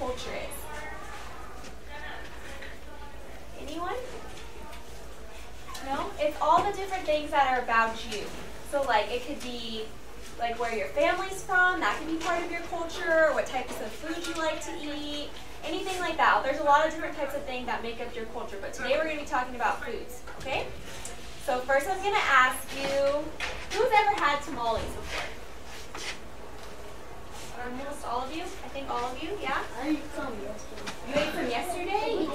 culture is? Anyone? No? It's all the different things that are about you. So like it could be like where your family's from, that could be part of your culture, what types of food you like to eat, anything like that. There's a lot of different types of things that make up your culture, but today we're going to be talking about foods, okay? So first I'm going to ask you, who's ever had tamales before? Almost all of you? I think all of you, yeah? I ate some yesterday. You ate some yesterday?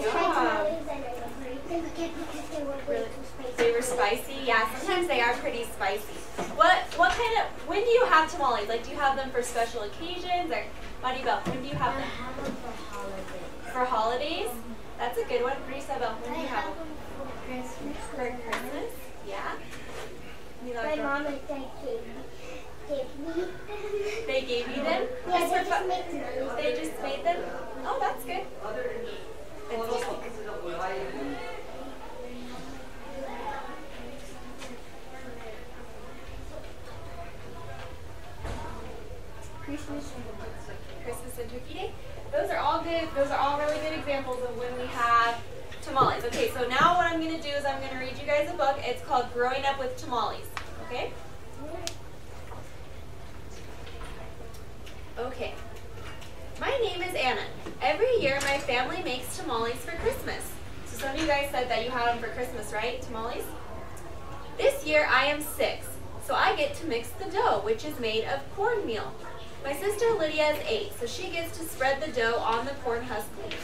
Really? They were spicy? Yeah, sometimes they are pretty spicy. What kind of, when do you have tamales? Like, do you have them for special occasions? Or, Maribel, when do you have I them? have them for holidays. For holidays? That's a good one. Isabel, when do I you have have them? them for Christmas. For Christmas? Yeah. My mom and dad gave me. They gave you them? Yeah, they just made them. They just made them? Oh, that's good. Christmas and Turkey Day. Those are all good. Those are all really good examples of when we have tamales. Okay, so now what I'm going to do is I'm going to read you guys a book. It's called Growing Up with Tamales. Okay? Okay. My name is Anna. Every year my family makes tamales for Christmas. So some of you guys said that you had them for Christmas, right? Tamales? This year I am 6, so I get to mix the dough, which is made of cornmeal. My sister Lydia is 8, so she gets to spread the dough on the corn husk leaves.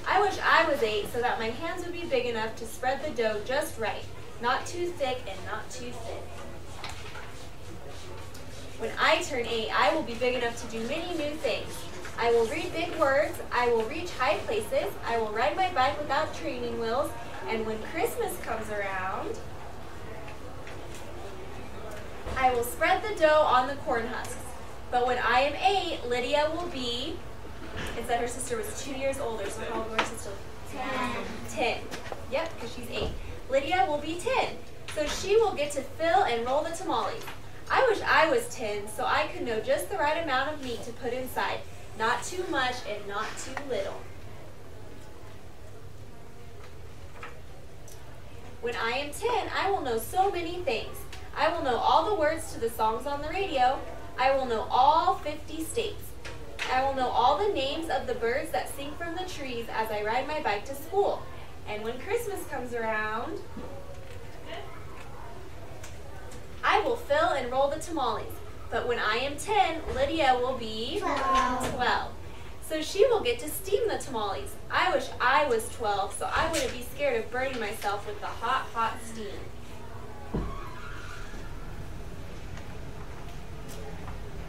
I wish I was 8 so that my hands would be big enough to spread the dough just right, not too thick and not too thin. When I turn 8, I will be big enough to do many new things. I will read big words, I will reach high places, I will ride my bike without training wheels, and when Christmas comes around, I will spread the dough on the corn husks. But when I am 8, Lydia will be, it said her sister was 2 years older, so how old was her sister? 10. Yep, because she's 8. Lydia will be 10, so she will get to fill and roll the tamales. I wish I was 10, so I could know just the right amount of meat to put inside. Not too much and not too little. When I am 10, I will know so many things. I will know all the words to the songs on the radio. I will know all 50 states. I will know all the names of the birds that sing from the trees as I ride my bike to school. And when Christmas comes around, I will fill and roll the tamales. But when I am 10, Lydia will be 12. So she will get to steam the tamales. I wish I was 12 so I wouldn't be scared of burning myself with the hot, hot steam.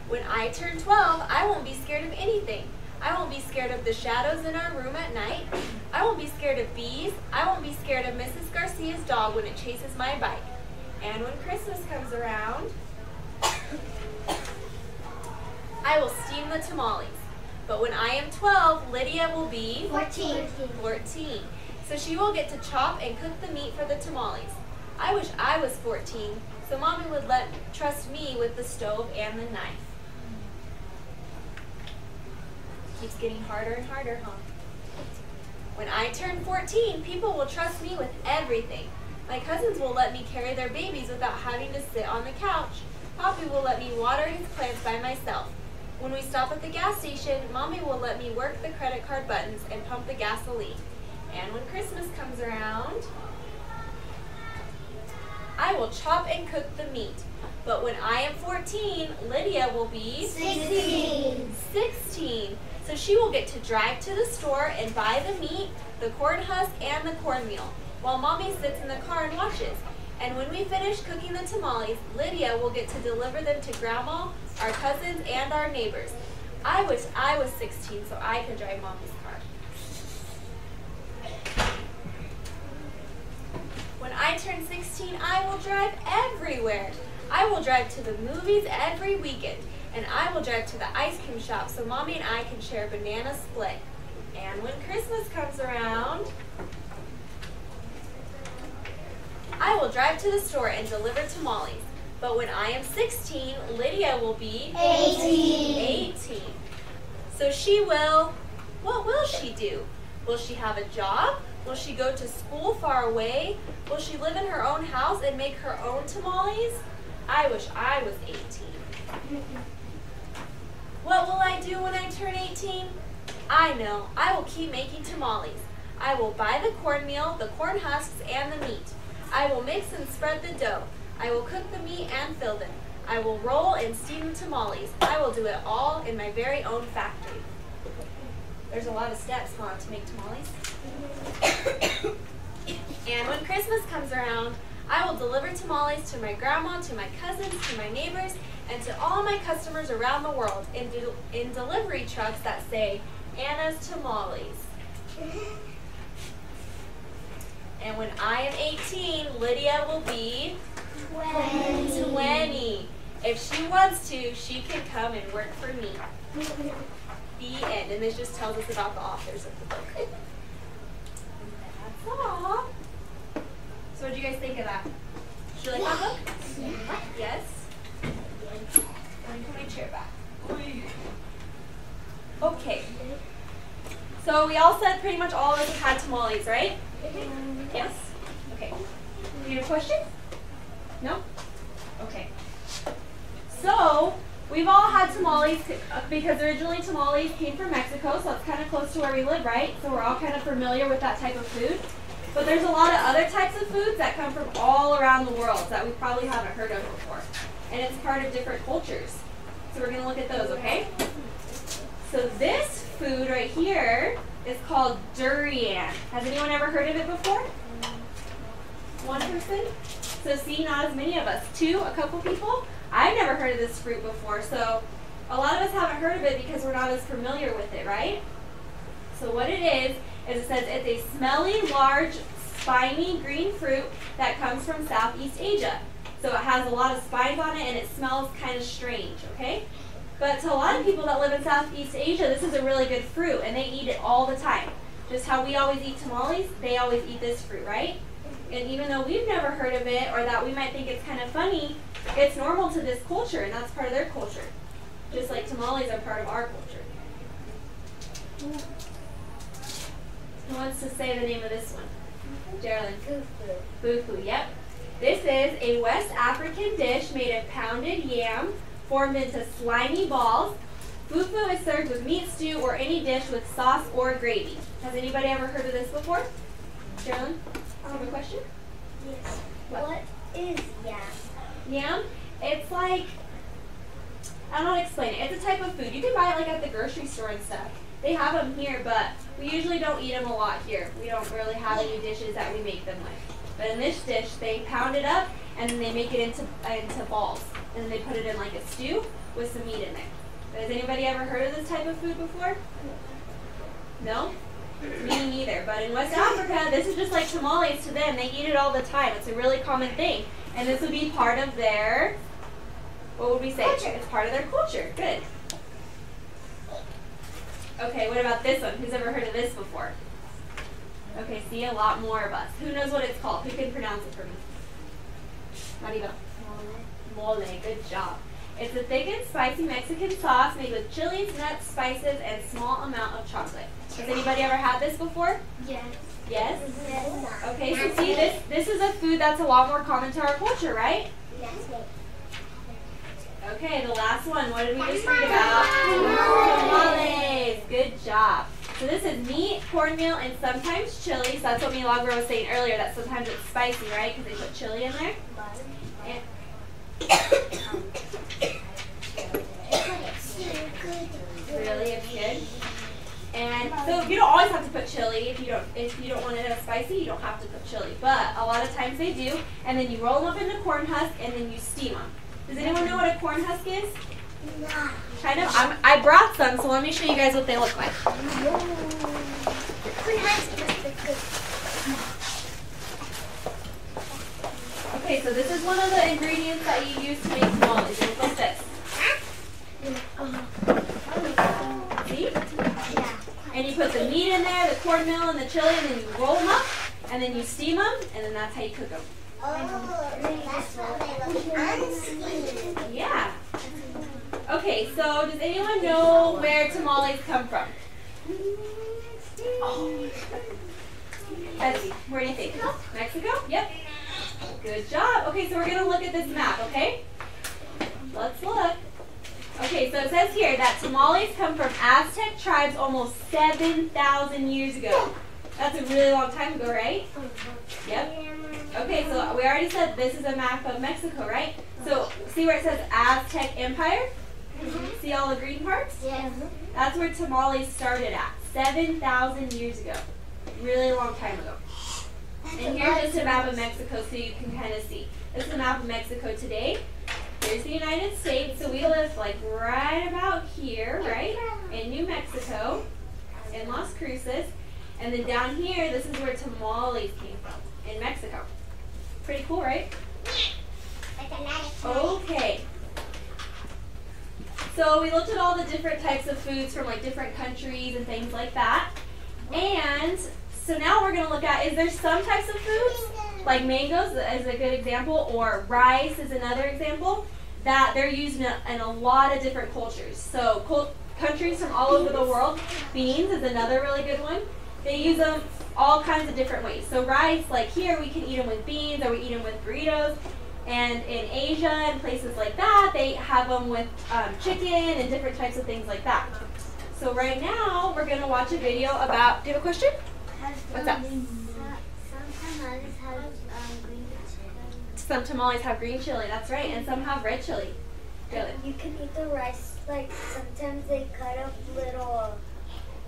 When I turn 12, I won't be scared of anything. I won't be scared of the shadows in our room at night. I won't be scared of bees. I won't be scared of Mrs. Garcia's dog when it chases my bike. And when Christmas comes around, I will steam the tamales. But when I am 12, Lydia will be 14. So she will get to chop and cook the meat for the tamales. I wish I was 14, so Mommy would trust me with the stove and the knife. Keeps getting harder and harder, huh? When I turn 14, people will trust me with everything. My cousins will let me carry their babies without having to sit on the couch. Poppy will let me water his plants by myself. When we stop at the gas station, Mommy will let me work the credit card buttons and pump the gasoline. And when Christmas comes around, I will chop and cook the meat. But when I am 14, Lydia will be 16. So she will get to drive to the store and buy the meat, the corn husk, and the cornmeal, while Mommy sits in the car and watches. And when we finish cooking the tamales, Lydia will get to deliver them to Grandma, our cousins, and our neighbors. I wish I was 16 so I could drive Mommy's car. When I turn 16, I will drive everywhere. I will drive to the movies every weekend, and I will drive to the ice cream shop so Mommy and I can share a banana split. And when Christmas comes around, I will drive to the store and deliver tamales. But when I am 16, Lydia will be 18. So she will What will she do? Will she have a job? Will she go to school far away? Will she live in her own house and make her own tamales? I wish I was 18. What will I do when I turn 18? I know. I will keep making tamales. I will buy the cornmeal, the corn husks, and the meat. I will mix and spread the dough. I will cook the meat and fill them. I will roll and steam the tamales. I will do it all in my very own factory. There's a lot of steps, huh, to make tamales? And when Christmas comes around, I will deliver tamales to my grandma, to my cousins, to my neighbors, and to all my customers around the world in delivery trucks that say, Anna's Tamales. And when I am 18, Lydia will be 20. If she wants to, she can come and work for me. The end. And this just tells us about the authors of the book. That's all. So what do you guys think of that? Did you like that book? Yes? Let me put my chair back. Okay. So we all said pretty much all of us have had tamales, right? Yes? Okay. You have a question? No? Okay. So, we've all had tamales because originally tamales came from Mexico, so it's kind of close to where we live, right? So we're all kind of familiar with that type of food. But there's a lot of other types of foods that come from all around the world that we probably haven't heard of before. And it's part of different cultures. So we're going to look at those, okay? So this food right here is called durian. Has anyone ever heard of it before? One person? So see, not as many of us. Two, a couple people. I've never heard of this fruit before, so a lot of us haven't heard of it because we're not as familiar with it, right? So what it is it says it's a smelly, large, spiny green fruit that comes from Southeast Asia. So it has a lot of spines on it and it smells kind of strange, okay? But to a lot of people that live in Southeast Asia, this is a really good fruit and they eat it all the time. Just how we always eat tamales, they always eat this fruit, right? And even though we've never heard of it or that we might think it's kind of funny, it's normal to this culture and that's part of their culture. Just like tamales are part of our culture. Who wants to say the name of this one? Geraldine. Fufu. Fufu, yep. This is a West African dish made of pounded yam formed into slimy balls. Fufu is served with meat stew or any dish with sauce or gravy. Has anybody ever heard of this before? Geraldine, do you have a question? Yes. What is yam? Yam? It's like, I don't know how to explain it. It's a type of food. You can buy it like at the grocery store and stuff. They have them here, but we usually don't eat them a lot here. We don't really have any dishes that we make them with. But in this dish, they pound it up and then they make it into balls. And then they put it in like a stew with some meat in there. But has anybody ever heard of this type of food before? No? Me neither. But in West Africa, this is just like tamales to them. They eat it all the time. It's a really common thing. And this would be part of their, what would we say? Culture. It's part of their culture. Good. Okay, what about this one? Who's ever heard of this before? Okay, see, a lot more of us. Who knows what it's called? Who can pronounce it for me? Mariba. Mole. Good job. It's a thick and spicy Mexican sauce made with chilies, nuts, spices, and small amount of chocolate. Has anybody ever had this before? Yes. Yes? Yes. Okay, so see, this is a food that's a lot more common to our culture, right? Yes. Okay, the last one. What did we just read about? Tamales. Good job. So this is meat, cornmeal, and sometimes chili. So that's what Milagro was saying earlier, that sometimes it's spicy, right? Because they put chili in there. And really, it's good. And so you don't always have to put chili. If you don't want it as spicy, you don't have to put chili. But a lot of times they do. And then you roll them up into corn husk and then you steam them. Does anyone know what a corn husk is? No. Kind of. I brought some, so let me show you guys what they look like. Okay, so this is one of the ingredients that you use to make tamales. It looks like this. See? Yeah. And you put the meat in there, the cornmeal, and the chili, and then you roll them up, and then you steam them, and then that's how you cook them. Oh, that's how they look unsteamed. Yeah. Okay, so does anyone know where tamales come from? Betsy, where do you think? Mexico? Yep. Good job. Okay, so we're going to look at this map, okay? Let's look. Okay, so it says here that tamales come from Aztec tribes almost 7,000 years ago. That's a really long time ago, right? Yep. Okay, so we already said this is a map of Mexico, right? So see where it says Aztec Empire? See all the green parts? Yes. That's where tamales started at, 7,000 years ago. Really long time ago. And here's just a map of Mexico so you can kind of see. This is a map of Mexico today. Here's the United States. So we live like right about here, right? In New Mexico, in Las Cruces. And then down here, this is where tamales came from, in Mexico. Pretty cool, right? Okay. So we looked at all the different types of foods from like different countries and things like that. And so now we're going to look at, is there some types of foods, like mangoes is a good example, or rice is another example, that they're used in a lot of different cultures. So countries from all over the world, beans is another really good one. They use them all kinds of different ways. So rice, like here, we can eat them with beans or we eat them with burritos. And in Asia and places like that, they have them with chicken and different types of things like that. So right now, we're going to watch a video about, do you have a question? What's up? Some tamales have green chili, that's right, and some have red chili. Really? You can eat the rice, like sometimes they cut up little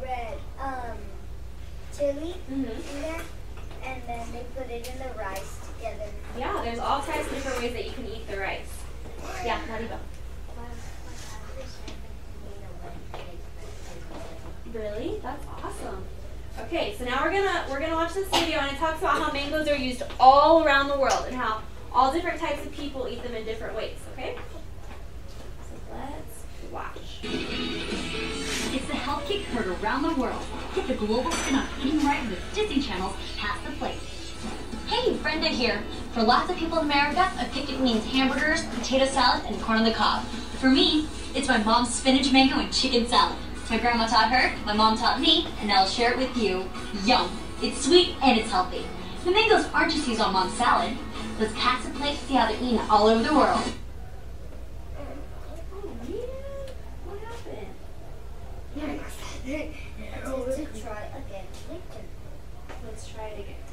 red chili in there, and then they put it in the rice together. Yeah, there's all types of different ways that you can eat the rice. Yeah, Mariba. Really? That's awesome. Okay, so now we're gonna watch this video, and it talks about how mangoes are used all around the world and how all different types of people eat them in different ways. Okay? So let's watch. It's the health kick heard around the world. Get the global spin on eating right with Disney Channel's Pass the Plate. Hey, Brenda here. For lots of people in America, a picnic means hamburgers, potato salad, and corn on the cob. For me, it's my mom's spinach, mango, and chicken salad. My grandma taught her, my mom taught me, and now I'll share it with you. Yum! It's sweet and it's healthy. The mangoes aren't just used on mom's salad. Let's pass the plate to see how they're eaten all over the world. Oh man, what happened? Let's try again later. Let's try it again.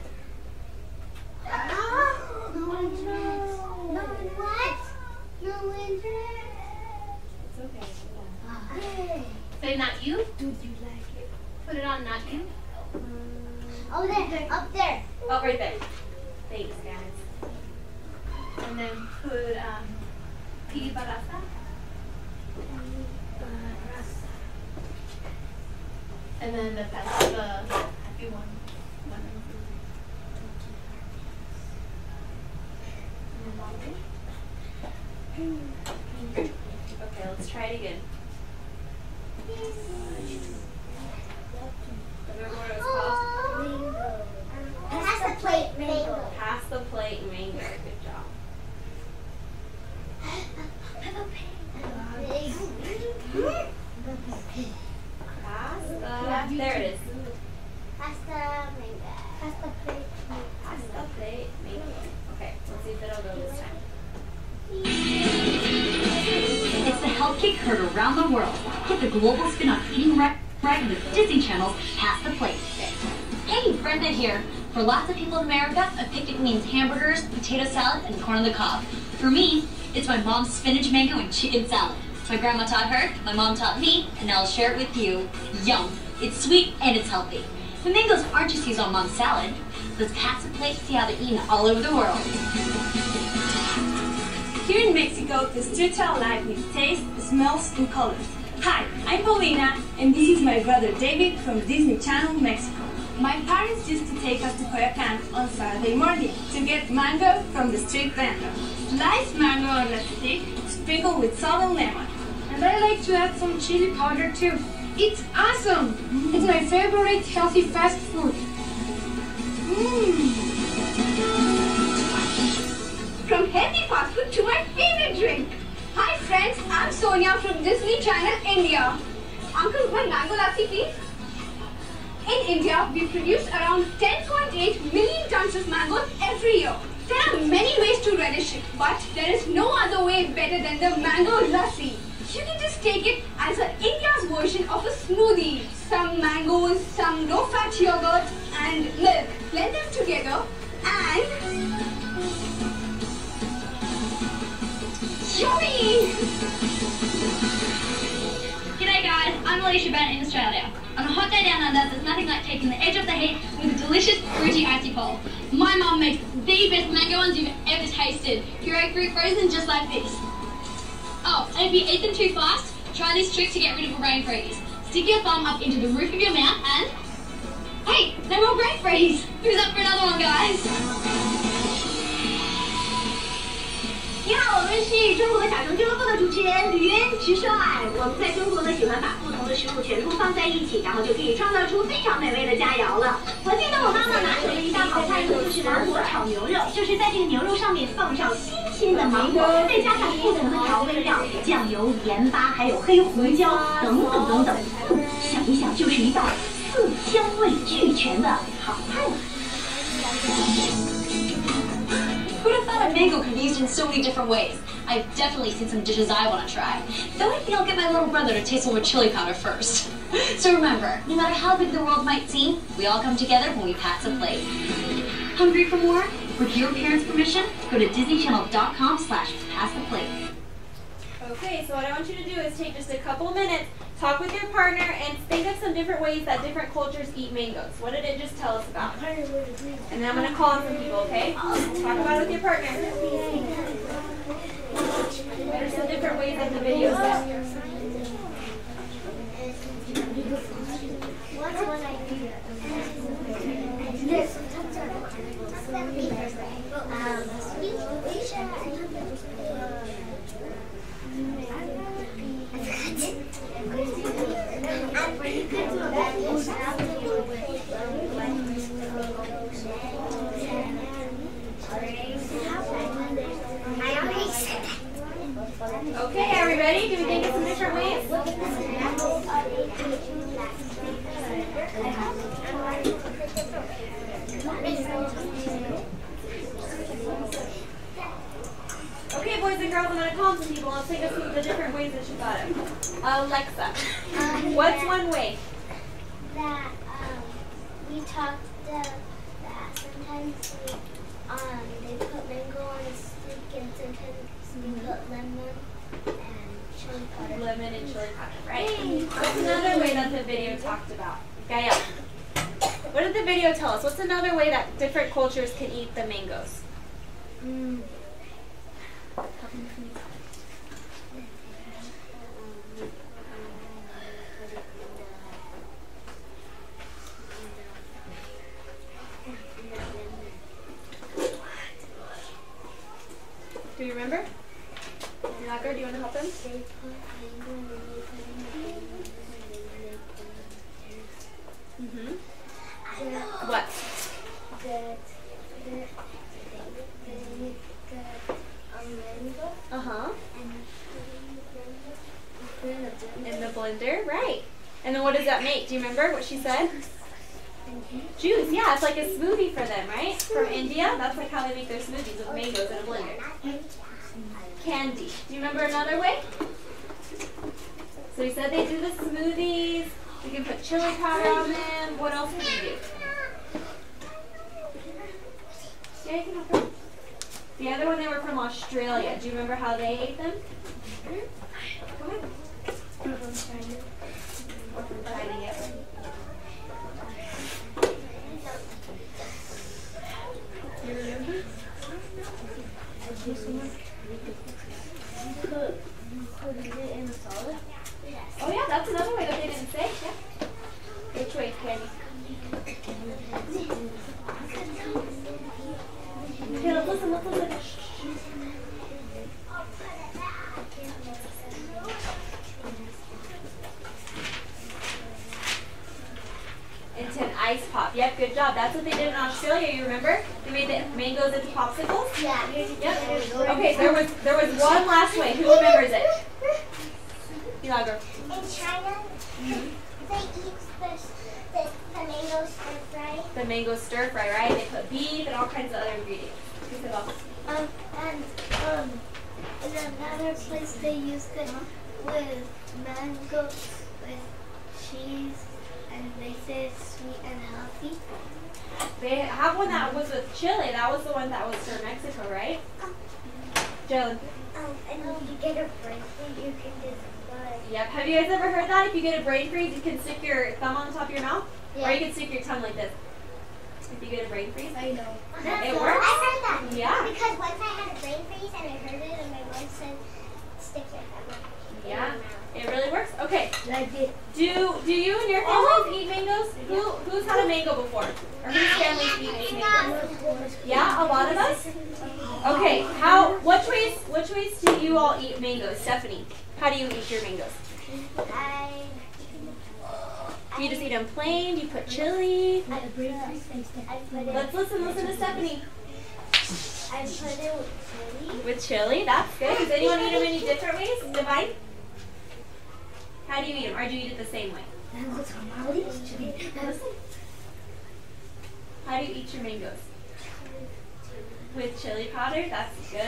Oh no! No, what? No, It's okay. Hey. Say not you. Did you like it? Put it on not you. Oh, there, up there. Oh, right there. Thanks, guys. And then put pibarasa. And then the happy one. Okay, let's try it again. Remember what it was called? Mango. Pass the plate, mango. Pass the plate mango. Good job. There it is. Pass the mango. Pass the plate. Pass the plate mango. Okay, let's see if it'll go this time. It's the health kick heard around the world. Get the global spin on eating right with Disney Channel's Pass the Plate. Hey, Brenda here. For lots of people in America, a picnic means hamburgers, potato salad, and corn on the cob. For me, it's my mom's spinach, mango, and chicken salad. My grandma taught her, my mom taught me, and now I'll share it with you. Yum! It's sweet and it's healthy. The mangoes aren't just used on mom's salad. Let's pass the plate to see how they're eaten all over the world. Here in Mexico, the streets are alive with taste, smells, and colors. Hi, I'm Paulina, and this is my brother David from Disney Channel, Mexico. My parents used to take us to Coyoacán on Saturday morning to get mango from the street vendor. Sliced mango on a stick, sprinkled with salt and lemon. And I like to add some chili powder too. It's awesome! It's my favorite healthy fast food. From healthy fast food to my favorite drink. Hi friends, I'm Sonia from Disney Channel, India. Uncle, one mango lassi please. In India, we produce around 10.8 million tons of mangoes every year. There are many ways to relish it, but there is no other way better than the mango lassi. You can just take it as India's version of a smoothie. Some mangoes, some low-fat yogurt, and milk. Blend them together and... yummy! G'day guys, I'm Alicia Bennett in Australia. On a hot day down under, there's nothing like taking the edge off the heat with a delicious fruity icy cold. My mum makes the best mango ones you've ever tasted. Puree fruit frozen just like this. Oh, and if you eat them too fast, try this trick to get rid of a brain freeze. Stick your thumb up into the roof of your mouth and... hey, no more brain freeze! Who's up for another one, guys? 你好，我们是中国小熊俱乐部的主持人吕渊直帅。我们在中国呢，喜欢把不同的食物全部放在一起，然后就可以创造出非常美味的佳肴了。我记得我妈妈拿手的一道好菜呢，就是芒果炒牛肉，就是在这个牛肉上面放上新鲜的芒果，再加上不同的调味料，酱油、盐巴，还有黑胡椒等等等等。想一想，就是一道色香味俱全的好菜。 Who'd have thought a mango could be used in so many different ways? I've definitely seen some dishes I want to try. Though I think I'll get my little brother to taste some more chili powder first. So remember, no matter how big the world might seem, we all come together when we pass a plate. Hungry for more? With your parents' permission, go to disneychannel.com/passtheplate. Okay, so what I want you to do is take just a couple minutes, talk with your partner, and think of some different ways that different cultures eat mangoes. What did it just tell us about? And then I'm going to call on some people, okay? Talk about it with your partner. What are some different ways that the video says? What's one idea? Okay, are we ready? Do we think of some different ways? Okay, boys and girls, I'm going to call some people. Let's think of some of the different ways that you thought of. Alexa, what's one way? That we talked that sometimes they put mango on a stick and sometimes we put lemon and chili powder. Lemon and chili powder, right? What's another way that the video talked about? Gaia, what did the video tell us? What's another way that different cultures can eat the mangoes? Do you remember? Nagar, do you want to help him? What? In the blender, right. And then what does that make? Do you remember what she said? Juice, yeah, it's like a smoothie for them, right? From India, that's like how they make their smoothies with mangoes in a blender. Candy. Do you remember another way? So we said they do the smoothies. We can put chili powder on them. What else can we do? Yeah, you can have them. The other one, they were from Australia. Do you remember how they ate them? Go ahead. Or from China, yeah. You remember? Put it in the solid? Oh yeah, that's another way that they didn't say. Yeah. Which way, Candy? Okay, let's listen, let's listen. Into an ice pop. Yep, good job. That's what they did in Australia, you remember? They made the mangoes into popsicles? Yeah. Yep. Okay, there was one last way. Who remembers it? Ilago. In China, they eat the the mango stir fry, right? They put beef and all kinds of other ingredients. In another place they use it with mango, with cheese, and they say it's sweet and healthy. They have one that was with chili. That was the one that was for Mexico, right? Jalen. And if you get a brain freeze, you can just Yep. Have you guys ever heard that? If you get a brain freeze, you can stick your thumb on the top of your mouth, Yeah. or you can stick your tongue like this. If you get a brain freeze. I know. It works. I heard that. Yeah. Because once I had a brain freeze and I heard it, and my mom said, "Stick your thumb in your Yeah. mouth." It really works. Okay. I did. Do you and your families eat mangoes? Who's had a mango before? Or whose families eat mangoes? Yeah, a lot of us. Okay. Which ways do you all eat mangoes, Stephanie? How do you eat your mangoes? Do you just eat them plain? Do you put chili? Let's listen to Stephanie. I put it with chili. With chili, that's good. Does anyone eat them any different ways? Divine? How do you eat them? Or do you eat it the same way? How do you eat your mangoes? With chili powder? That's good.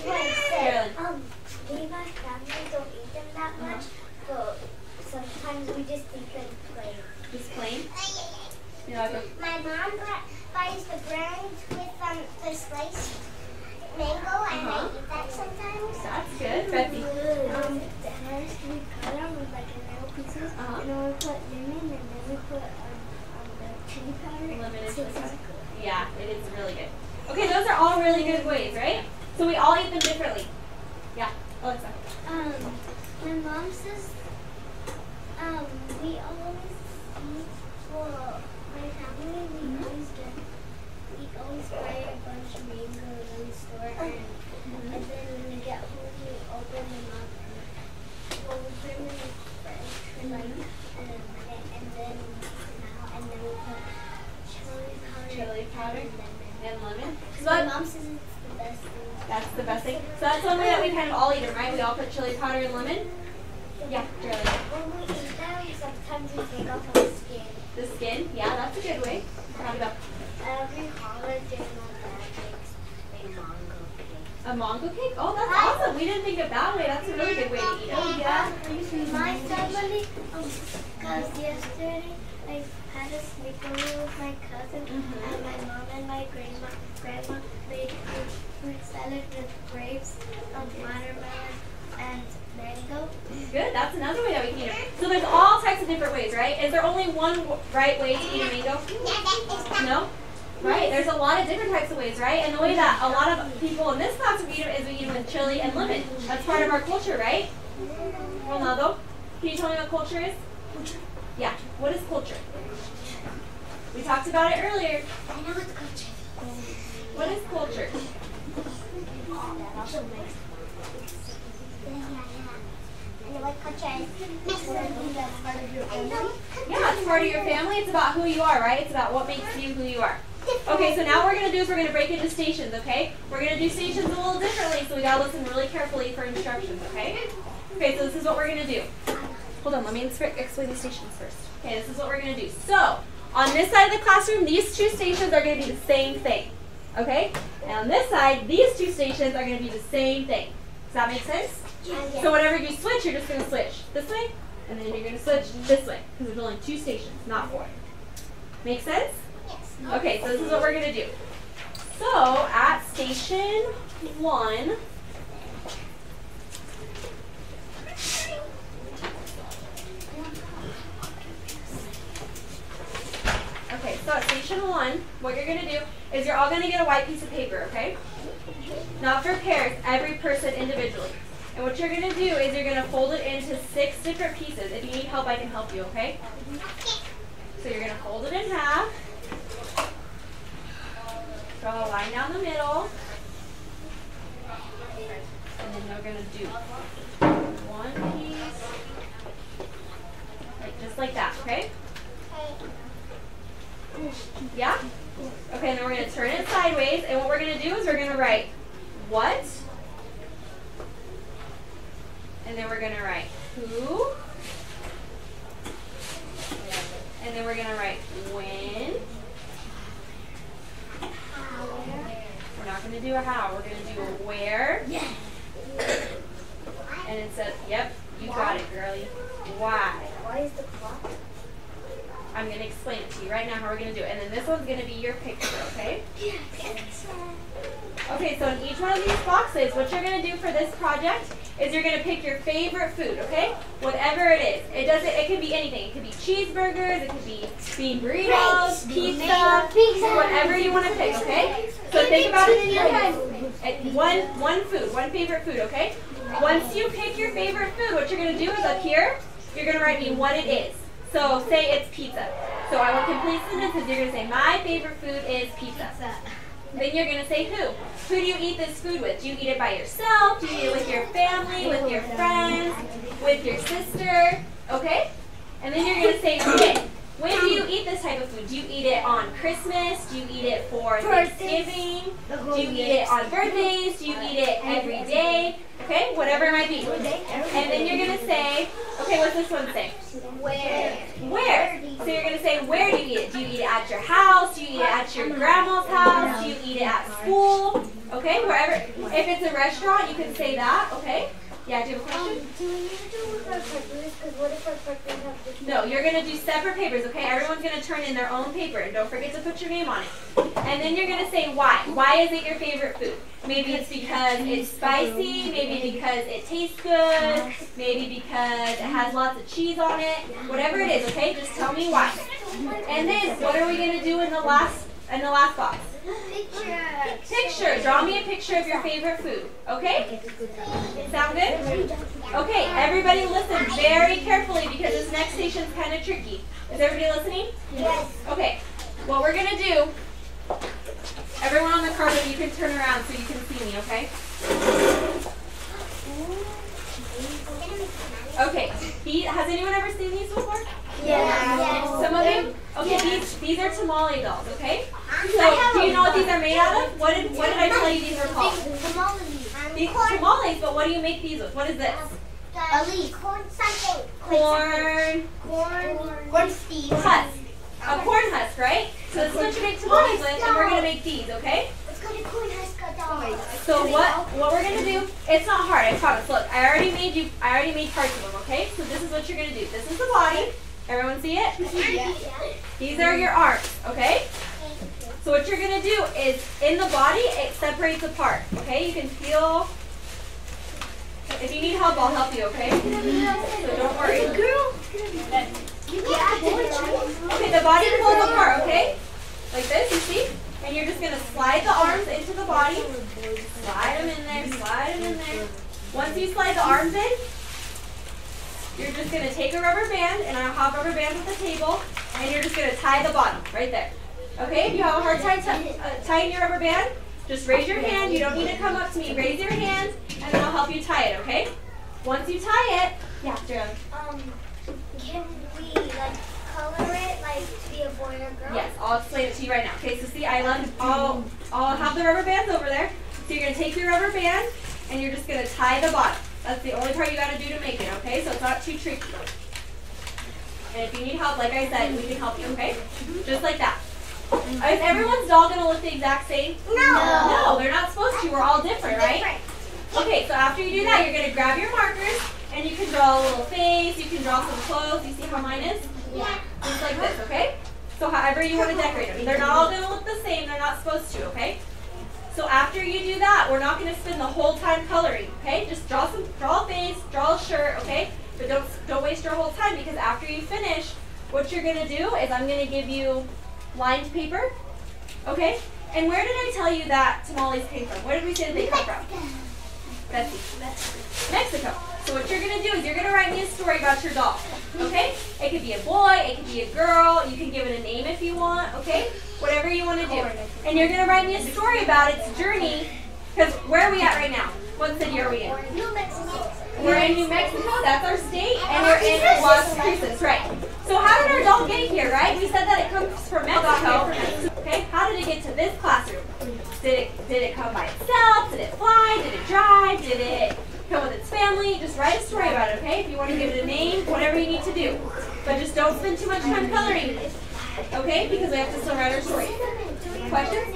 Carolyn. Me and my family don't eat them that much, but sometimes we just eat them plain. Just plain? You know, My mom buys the brand with the sliced mango, and I eat that sometimes. that's good. Betsy? First we cut them with like little pieces, and then we put lemon, and then we put the chili powder. Lemon and chili powder? Yeah, it is really good. Okay, those are all really good ways, right? So we all eat them differently. Yeah, Alexa. My mom says we always eat for my family. We always buy a bunch of mangoes in the store, and then when we get home, we open them up and we put them in the fridge for like a minute, and then we put chili powder And lemon. So my mom says it's the best thing. That's the best thing. So that's one way that we kind of all eat them, right? We all put chili powder and lemon. Yeah, Charlie. When we eat them, sometimes we take off the skin. The skin, yeah, that's a good way. How about Every holiday, my dad makes a mango cake. a mango cake? Oh, that's awesome. We didn't think of that way. That's a really good way to eat it. Yeah, my family, because yesterday I had a sleepover with my cousin, and my mom and my grandma made fruit salad with grapes, watermelon, and mango. Good. That's another way that we can eat it. So there's all types of different ways, right? Is there only one right way to eat a mango? No? Right. There's a lot of different types of ways, right? And the way that a lot of people in this class would eat them is we eat them with chili and lemon. That's part of our culture, right? Ronaldo, can you tell me what culture is? Yeah. What is culture? We talked about it earlier. I know what culture is. What is culture? Yeah, it's part of your family. It's about who you are, right? It's about what makes you who you are. Okay, so now what we're going to do is we're going to break into stations, okay? We're going to do stations a little differently, so we got to listen really carefully for instructions, okay? Okay, so this is what we're going to do. Hold on, let me explain the stations first. Okay, this is what we're going to do. So, on this side of the classroom, these two stations are going to be the same thing, okay? And on this side, these two stations are going to be the same thing. Does that make sense? Yeah. So whenever you switch, you're just going to switch this way, and then you're going to switch this way, because there's only two stations, not four. Make sense? Yes. Okay, so this is what we're going to do. So, at station 1, okay, so at station 1, what you're going to do is you're all going to get a white piece of paper, okay? Not for pairs, every person individually. And what you're going to do is you're going to fold it into 6 different pieces. If you need help, I can help you, okay? So you're going to fold it in half. Draw a line down the middle. And then you're going to do one piece. Just like that, okay? Yeah? Okay, and then we're going to turn it sideways. And what we're going to do is we're going to write what? And then we're going to write who. And then we're going to write when. going to do a how. We're going to do a where. Yes. And instead, yep, you got it, girlie. Why? Why is the clock? I'm going to explain it to you right now how we're going to do it. And then this one's going to be your picture, okay? Okay, so in each one of these boxes, what you're going to do for this project is you're going to pick your favorite food, okay? Whatever it is. It can be anything. It could be cheeseburgers, it could be bean burritos, pizza, whatever you want to pick, okay? So think about it in your head. One food, one favorite food, okay? Once you pick your favorite food, what you're going to do is up here, you're going to write me what it is. So say it's pizza. So I want complete sentences. You're going to say, my favorite food is pizza. Then you're going to say who. Who do you eat this food with? Do you eat it by yourself? Do you eat it with your family, with your friends, with your sister? Okay? And then you're going to say when. When do you eat this type of food? Do you eat it on Christmas? Do you eat it for Thanksgiving? Do you eat it on birthdays? Do you eat it every day? Okay? Whatever it might be. And then you're going to say, okay, what's this one say? Where? Where? So you're going to say, where do you eat it? Do you eat it at your house? Do you eat it at your grandma's house? Do you eat it at school? Okay, wherever. If it's a restaurant, you can say that, okay? Yeah, do you have a question? Do we need to do with our papers? Because what if our papers have different... No, you're going to do separate papers, okay? Everyone's going to turn in their own paper. And don't forget to put your name on it. And then you're going to say why. Why is it your favorite food? Maybe it's because it's spicy. Maybe because it tastes good. Maybe because it has lots of cheese on it. Whatever it is, okay? Just tell me why. And then what are we going to do in the last box? Picture. Draw me a picture of your favorite food. Okay? Sound good? Okay, everybody listen very carefully because this next station is kind of tricky. Is everybody listening? Yes. Okay. What we're going to do, everyone on the carpet, you can turn around so you can see me, okay? Okay. Has anyone ever seen these before? Yeah. Some of them? Okay, these are tamale dolls, okay? So, do you know what these are made out of? What did I tell you these were called? These tamales, but what do you make these with? What is this? A leaf. Corn something. Corn seeds. husk. A corn husk, right? So this is what you make tamales with, and we're going to make these, okay? Let's go to corn husk dolls. So what we're going to do, it's not hard, I promise. Look, I already made parts of them, okay? So this is what you're going to do. This is the body. Everyone see it? Yeah. These are your arms, okay? So what you're going to do is, in the body, it separates apart, okay? You can feel, if you need help, I'll help you, okay? So don't worry. Okay, the body pulls apart, okay? Like this, you see? And you're just going to slide the arms into the body. Slide them in there, slide them in there. Once you slide the arms in, you're just going to take a rubber band, and I'll have rubber bands at the table, and you're just going to tie the bottom right there. Okay, if you have a hard time tying your rubber band, just raise your hand. You don't need to come up to me. Raise your hand, and then I'll help you tie it, okay? Once you tie it, yeah, Jeremy. Can we color it to be a boy or girl? Yes, I'll explain it to you right now. Okay, so see, I'll have the rubber bands over there. So you're going to take your rubber band, and you're just going to tie the bottom. That's the only part you got to do to make it, okay? So it's not too tricky. And if you need help, like I said, we can help you, okay? Just like that. Is everyone's doll going to look the exact same? No, they're not supposed to. We're all different, right? Okay, so after you do that, you're going to grab your markers, and you can draw a little face, you can draw some clothes. You see how mine is? Yeah. Just like this, okay? So however you want to decorate them. They're not all going to look the same. They're not supposed to, okay? So after you do that, we're not going to spend the whole time coloring, okay? Just draw a face, draw a shirt, okay? But don't waste your whole time, because after you finish, what you're going to do is I'm going to give you lined paper, okay? And where did I tell you that tamales came from? Where did we say that they come from? Betsy. Mexico. So what you're going to do is you're going to write me a story about your doll, okay? It could be a boy, it could be a girl, you can give it a name if you want, okay? Whatever you want to do. And you're going to write me a story about its journey, because where are we at right now? What city are we in? New Mexico. We're in New Mexico, that's our state, and we're in Las Cruces, right? So how did our doll get here, right? We said that it comes from Mexico, okay? How did it get to this classroom? Did it come by itself? Did it fly? Did it drive? Did it come with its family? Just write a story about it, okay? If you want to give it a name, whatever you need to do. But just don't spend too much time coloring it, okay? Because we have to still write our story. Questions?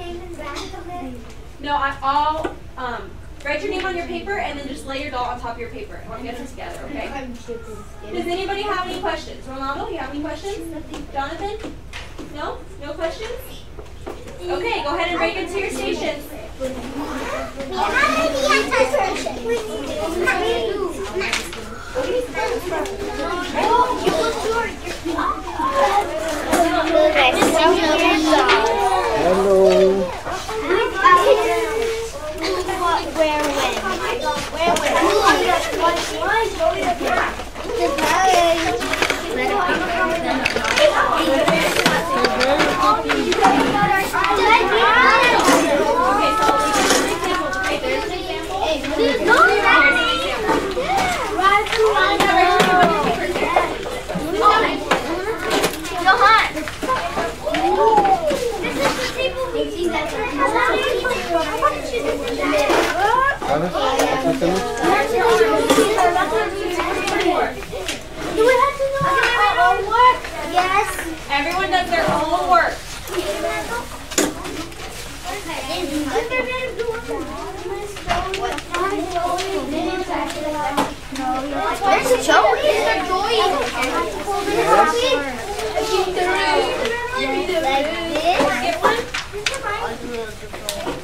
No, I'll write your name on your paper and then just lay your doll on top of your paper. I want to get them together, okay? Does anybody have any questions? Ronaldo, you have any questions? Jonathan? No? No questions? Okay, go ahead and break into your stations. Hello. Everyone does their own work. There's a Joey. Get one.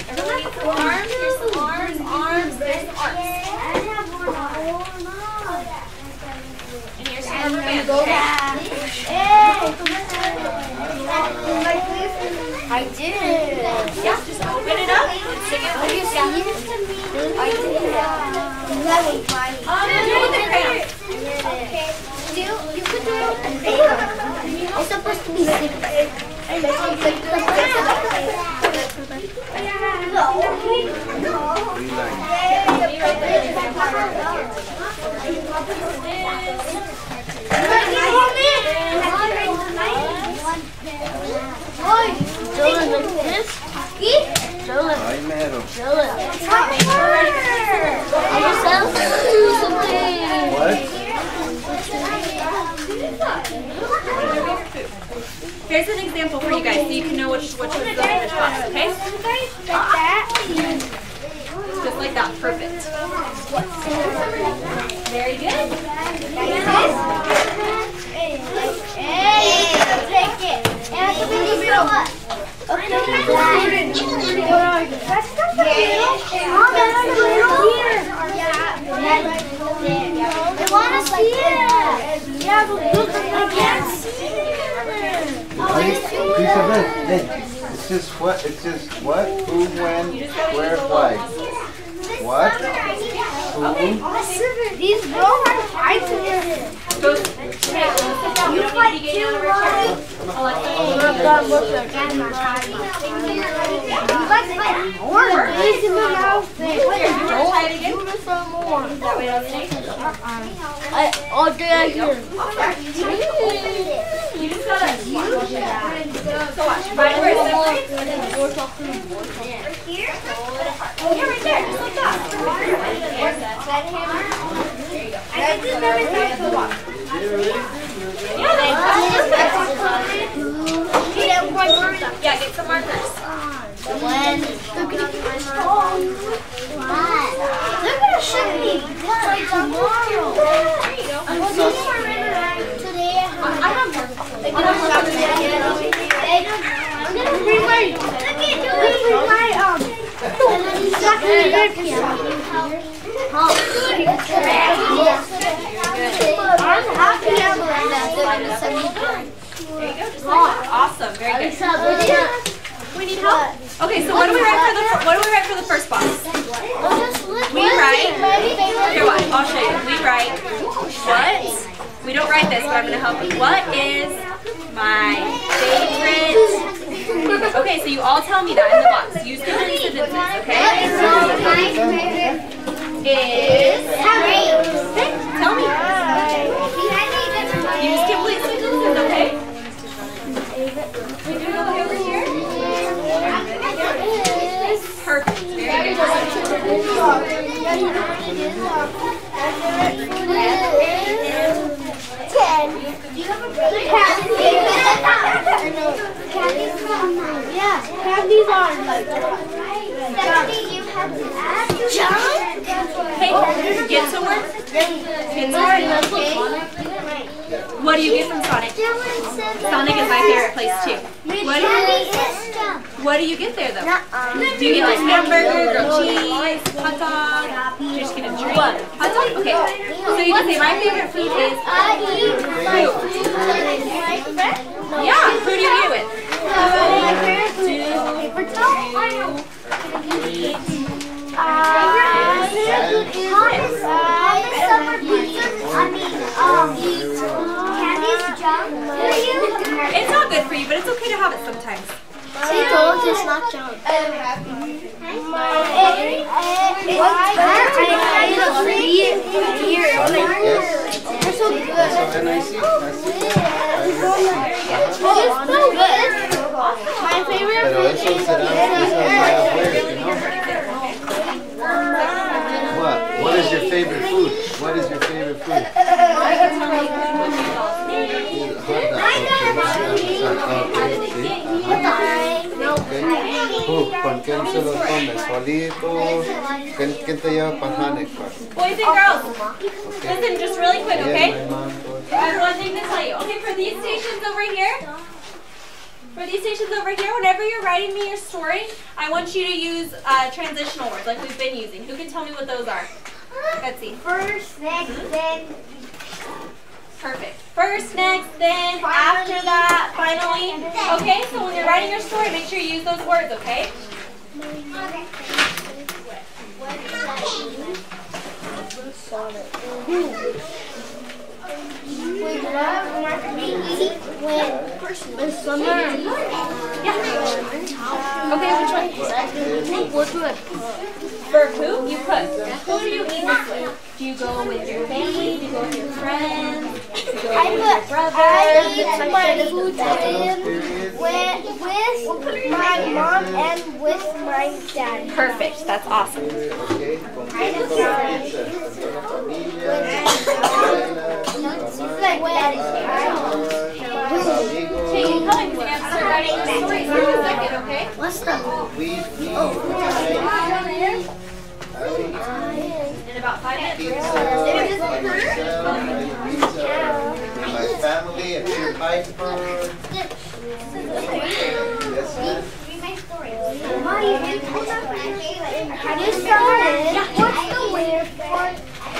Everyone needs some arms. Here's some arms, arms, there's some arms. And here's some rubber bands, okay? I did. Yeah, just open it up and stick it with you. I did. Do it with the crayons. You could do it. It's supposed to be six. Here's an example for you guys so you can know which was the finished box, okay? Just like that, perfect. Very good. Take it. And we need to what? I want to see it. Yeah, but look, I can't see it. It's just what? It's just what? Who, when, where, why? What? Who? These girls are fighting. You fight too much. All day here. You just gotta so watch. Find where it's separate. Here? Yeah, right there. Just like that. There you go. I think this never starts to walk. Yeah, get some markers. When? Look at the shimmy. Like tomorrow. There you go. I'm so sorry. Today I have more. I'm gonna bring my. Awesome, very good. We need help. Okay, so what do we write for the first box? We write. Here, what? I'll show you. We write what? We don't write this, but I'm gonna help you. What is my favorite? Okay, so you all tell me that in the box. Use complete sentences, okay? Is tell me. Use complete sentences, okay? We do it over here. Perfect. Very Candies are like Hey, get to work. Get to work. What do you get from Sonic? Sonic is my favorite place too. What do you get there though? Do you get like hamburger, grilled cheese, hot dog? You're just gonna drink? Hot dog? Okay. So you can say my favorite food is fruit. Yeah, who do you eat it with? It's not good for you, but it's okay to have it sometimes. She told it's not junk. They're so good. My favorite food is What is your favorite food? What is your favorite food? ¿Con quién se los comes? ¿Solitos? ¿Quién te lleva para Hanukkah? Boys and girls, listen just really quick, okay? I have one thing to tell you. Okay, for these stations over here, whenever you're writing me your story, I want you to use transitional words like we've been using. Who can tell me what those are? Betsy. first, next, then. Perfect. First, next, then, after that, finally. Okay, so when you're writing your story, make sure you use those words, okay? When summer. Yeah. Okay, which one? For who? You put. Who do you eat this with? Do you go with your family? Do you go with your friends? Do you go with your brother? I eat my food with my mom and with my dad. Perfect. That's awesome. Okay? What's the? In about 5 minutes. My family and your Piper. Yes, ma'am. What's the where part?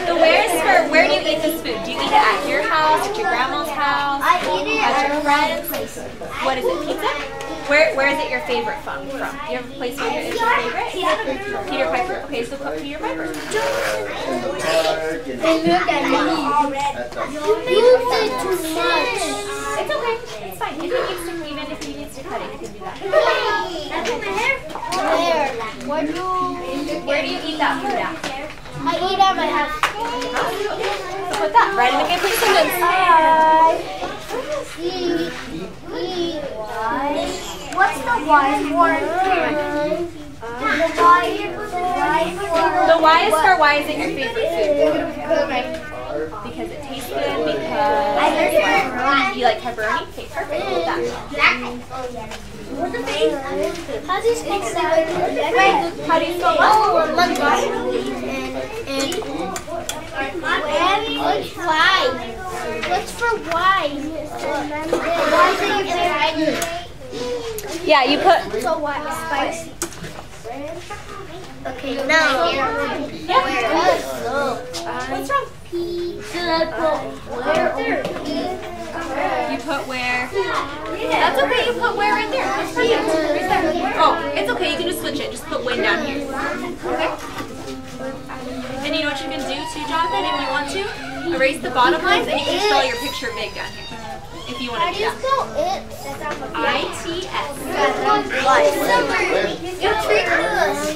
The where is for where do you eat this food? Do you eat it at your house, at your grandma's house, I eat it at your friends? places. What is it, pizza? Where is it your favorite from? Do you have a place where it's your favorite? Peter Piper. Okay, so put Peter Piper. In the park. And look at me. You did too much. It's okay. It's fine. If he needs to, even if he needs to cut it, he can do that. Where do you eat that food at? I eat at my house. So put that right in the good sentence. What's the Y for? The Y is for why is it your favorite food? Because it tastes good, because you like pepperoni? Okay, perfect. Put that. How do you spell that? How do you spell what? What's Y? What's for Y? Yeah, you put. So what? Spicy. Okay, now. What's wrong? You put where? That's okay, you put where right there. That's perfect. Right there. Oh, it's okay, you can just switch it. Just put when down here. Okay? And you know what you can do too, Jonathan, if you want to? Erase the bottom lines and you can spell your picture big down here. If you want to do that. I-T-S. You tricked us.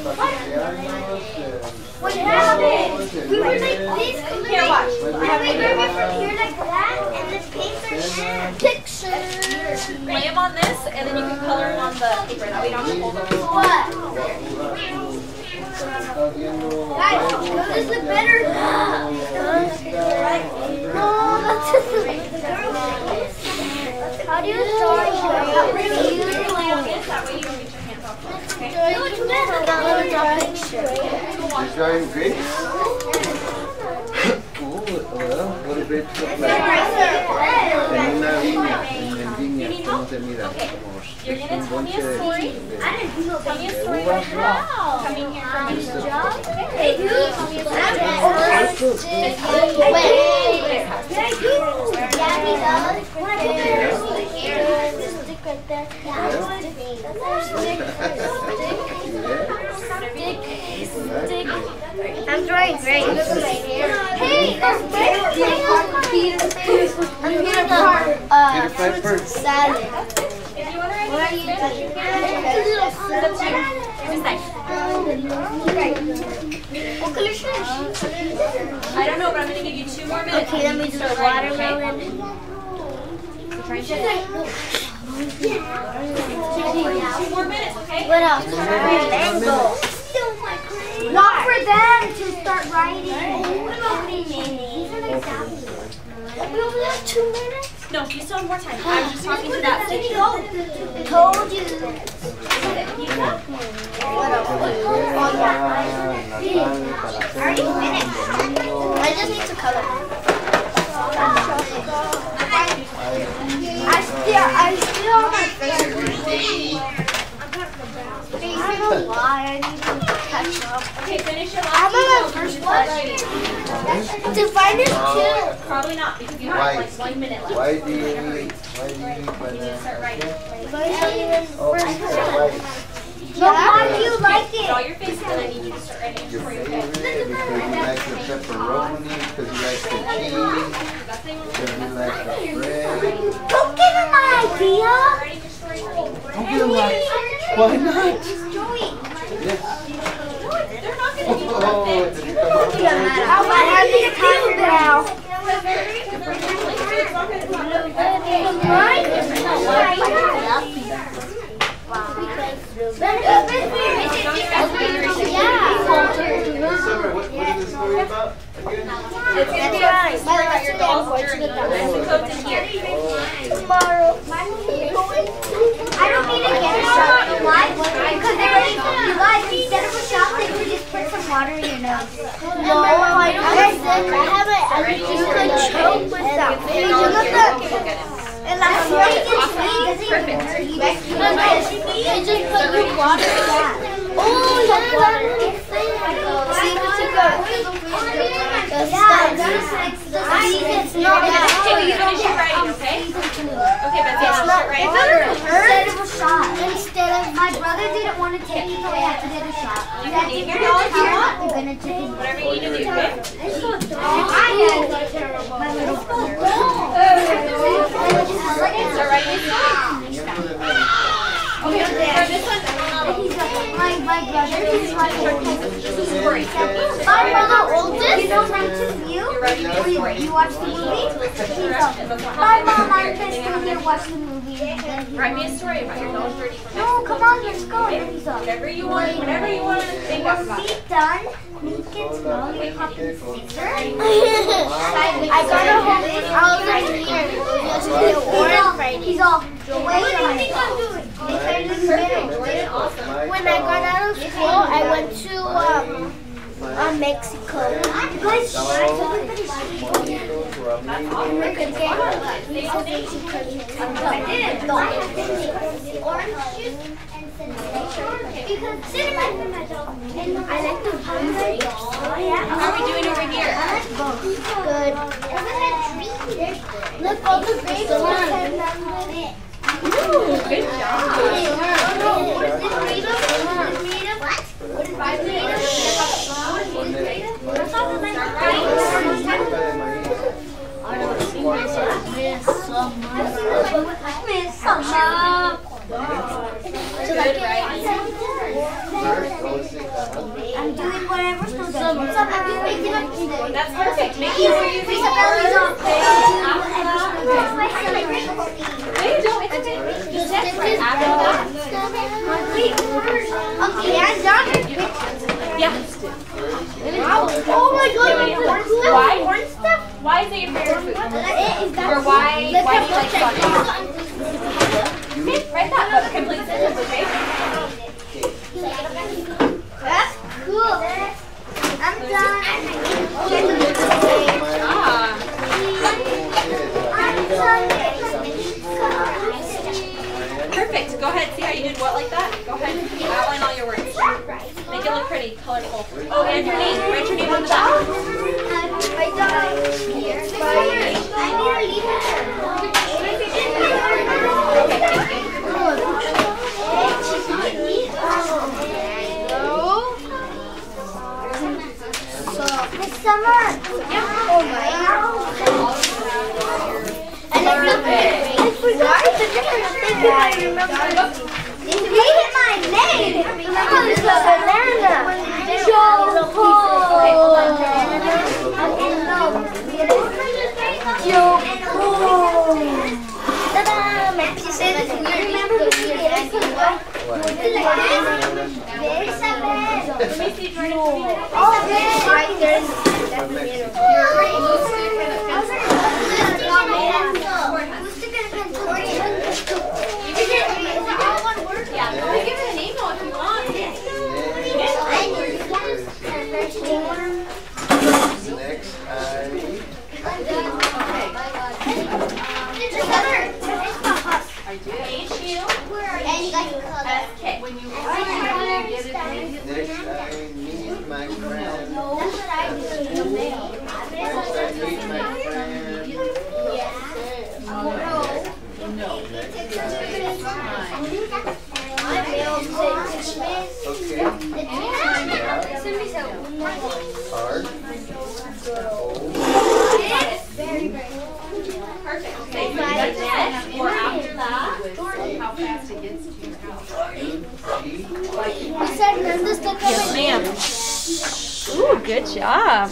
What happened? We were like this. Here, watch. We were from here like that, and this paper and pictures. Lay them on this, and then you can color them on the paper. That way you don't have to hold them. What? Guys, this is better. No, that's just how do you start? That way you don't get your hands off. Okay? Look at that picture. She's going grapes? Oh, well, what do grapes look like? En una viña, en viña, ¿cómo se mira? You're going to tell me a story. Tell me a story about coming here from a job. Hey, you tell me a story. I'm drawing great. Hey, that's Peter Piper salad. If you want to What are you doing? What color should I don't know, but I'm going to give you 2 more minutes. Okay, let me do the watermelon. Two more minutes, okay? What else? Mango. Not for them to start writing. What about me? We only have 2 minutes. No, you still have more time. I'm just talking to that station. Told you. Are you finished? I just need to color. I still have my face. I don't know why. I need to catch up. Okay, finish your I'm last on my first one. To find it too. Probably not, because you have like 1 minute left. Why do you need Start writing. No, how do you like Draw it? your face, and then I need you to start writing your for your favorite? Because you like the pepperoni, because you like the cheese, because you like the bread. Don't give him my idea. Don't get like, why not? Yes. They're not going to be Oh, perfect. did you come up with it? I'm having a time now. Mine is not Summer, what is the story about again? It's going to be a story about your doll's journey. There's some codes in here. Tomorrow. I don't need to get a shot. Why? Because they already, you guys, instead of a shot, they could just put some water in your nose. No, I don't. I haven't. You could choke with that. And last night, Perfect. they just put your water back. Oh, yeah. See what you got. It's not that. Okay, you finish your writing, okay? Okay, Betsy, It's not right. instead of a shot. Instead of my brother didn't want to take it, so I had to get a shot. You can name your doll if you want. We're gonna take it. Whatever you need to do, okay? My little brother. Start writing your story. Okay, for this one, My brother is my oldest. this is great. My brother oldest. You know Night to View? You're writing your story. You watch the movie? My mom, I'm just going to watch the movie. Write me a story about your doll's journey from No, Mexico. come on, let's go. Whatever you want to think Was about. he done? You can smell your fucking sister. I got a home. I was right here. He's all. What do you think I'm doing? When I got out of school, I went to Mexico. Orange juice and cinnamon. I like the pumpkin. How are we doing over here? Good. Look, all the grapes are Good job. I'm doing whatever so That's perfect. Make sure you use Isabel is on. Wait, no, it's okay. Just next right after that. Okay, I'm done. Yeah. Oh my god, Why? corn stuff? Why is it your favorite food? Is Or why do you like sausage? Okay, write that, but complete sentence, okay? That's cool. Alright, you did what like that? Go ahead and outline all your words. Make it look pretty, colorful. Oh, and your name. Write your name on the back. Summer. Yeah. Oh my. And I forgot the difference. Thank you, I remember. Read my name. It's a banana. Choco. Ta-da! Maxie said this. Remember when we did it? Let me see, Jordan. Oh, right there. Yeah, we give it a name though if you want. Next, When you next, I meet my friend. That's what I do. Next, I meet my friend. Hard. Perfect. Okay, so next or after that. How fast it gets to your house. Yes, Ma'am. Ooh, good job.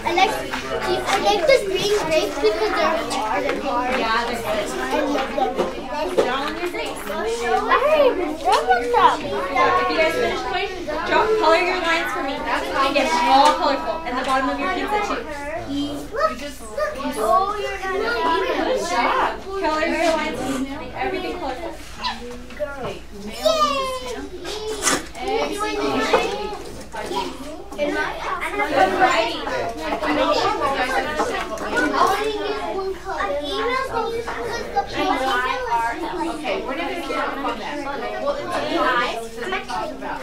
I like the green grapes because they're hard and hard. Yeah, they're good. I love them. Draw on your face. If If you guys finish going, color your lines for me. And get all colorful. And the bottom of your pizza too. Oh, you're not Good job. Color your lines. Make everything colorful. Good writing. Okay, we're not going to get up on that. Well, it's the eyes to talk about.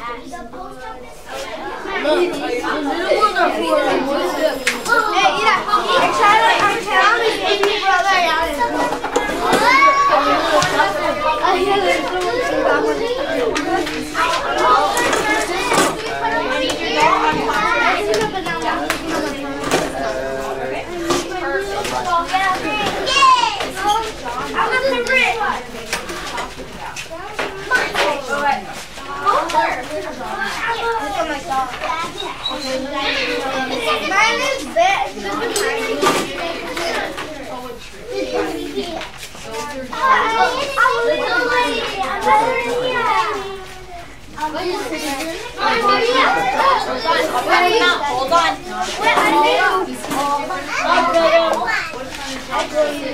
Mine is big. Hold on.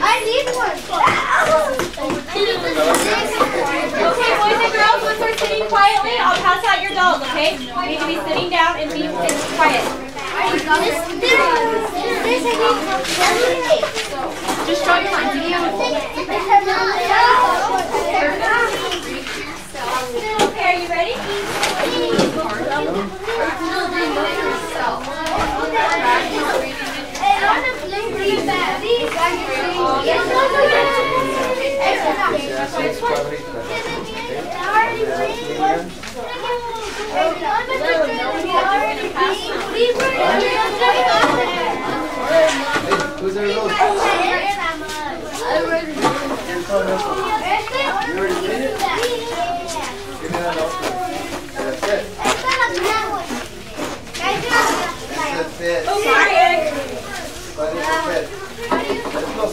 I need one. Okay, boys and girls, once we're sitting quietly, I'll pass out your dolls, okay? You need to be sitting down and be quiet. Just draw your lines. Okay, are you ready? Who's our road? You already did it? Give me that also. That's it. That's it. Oh, sorry, Eric. But it's it. Let's go.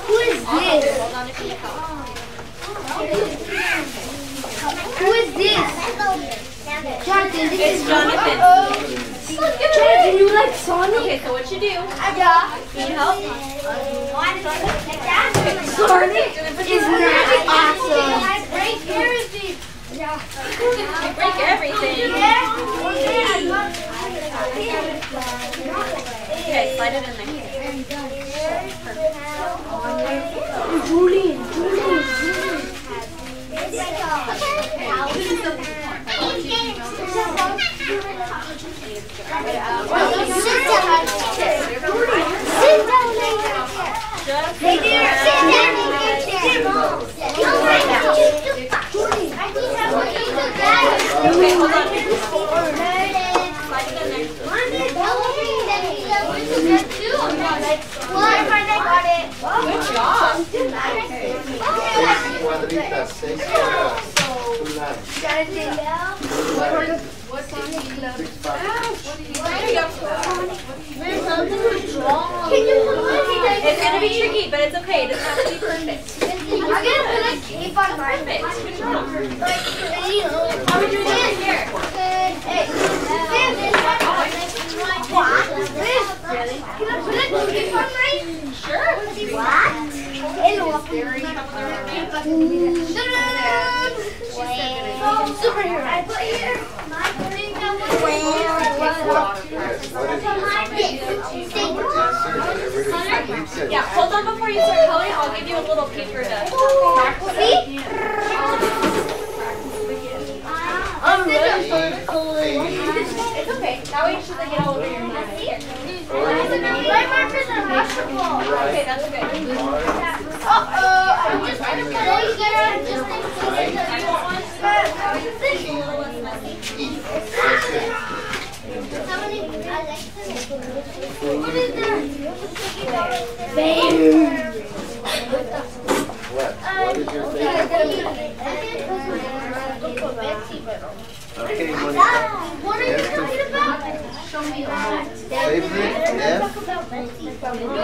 Who is this? Hold on if you need help. Who is this? Jonathan, this It's is Jonathan. Jonathan, you like Sonic? Okay, so what you do? Yeah. Need help? Sonic is not awesome. Break everything. Break everything. Okay, slide it in there. Julian. Okay, hold on. Good job. Cuadritas, 6 cuadrados. 2 lines. 6 pockets. It's gonna be tricky, but it's okay. It doesn't have to be perfect. I'm gonna put a cape on my Perfect. Good job. How would you do it here? Hey, what? Really? Can I put a cape on mine? Sure. What? Superhero. I put here. Yeah, hold on before you start coloring. I'll give you a little paper to mark with. See? I'm ready for the It's okay. That way it shouldn't get all over your hand. My markers are washable. Okay, that's good. I'm just gonna put it here. How many? What is that? What? What is your favorite? Okay, Monica. What are you talking about? Show me Favorite? Yes? Favorita.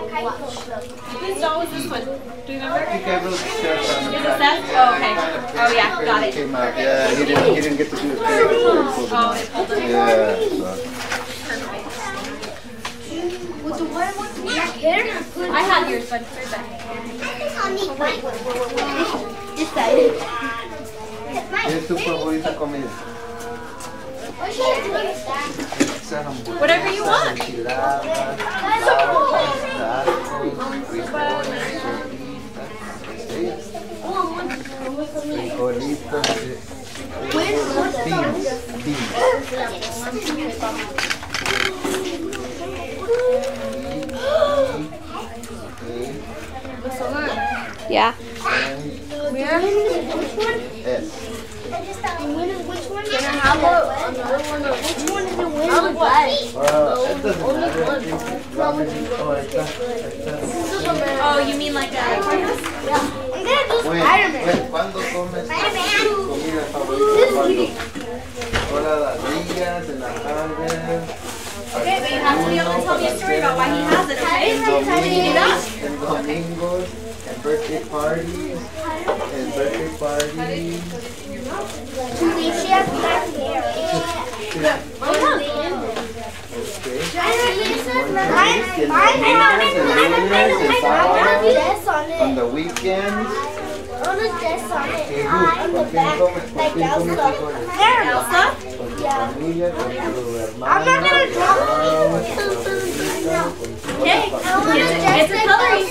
Whose doll was this one? Do you remember? I think I wrote Seth on the Is it back. Seth? Oh, okay. Oh, yeah, got it. Came out. Yeah, he didn't get to do his favorite. Oh, it pulled it. Yeah. I had yours, but right back. ¿Qué es tu favorita comida? Whatever you want. Enchiladas, tacos, frijoles, frijolitos, beans. Yeah. Where? Yes. Which one? Can I have another one? Which one is the winner? It doesn't matter. Oh, you mean like a... I'm gonna do Spider-Man. ¿Cuándo comes comida favorita? Todas las días, en la tarde. Okay, but you have to be able to tell me a story about why he has it, okay? Can you do that? En domingos, en birthday parties, She has black hair. On the weekends. On the desk on it. On the back, like Elsa. Elsa? Yeah. Familia, con tu hermano. I'm not gonna draw. Okay, it's a coloring.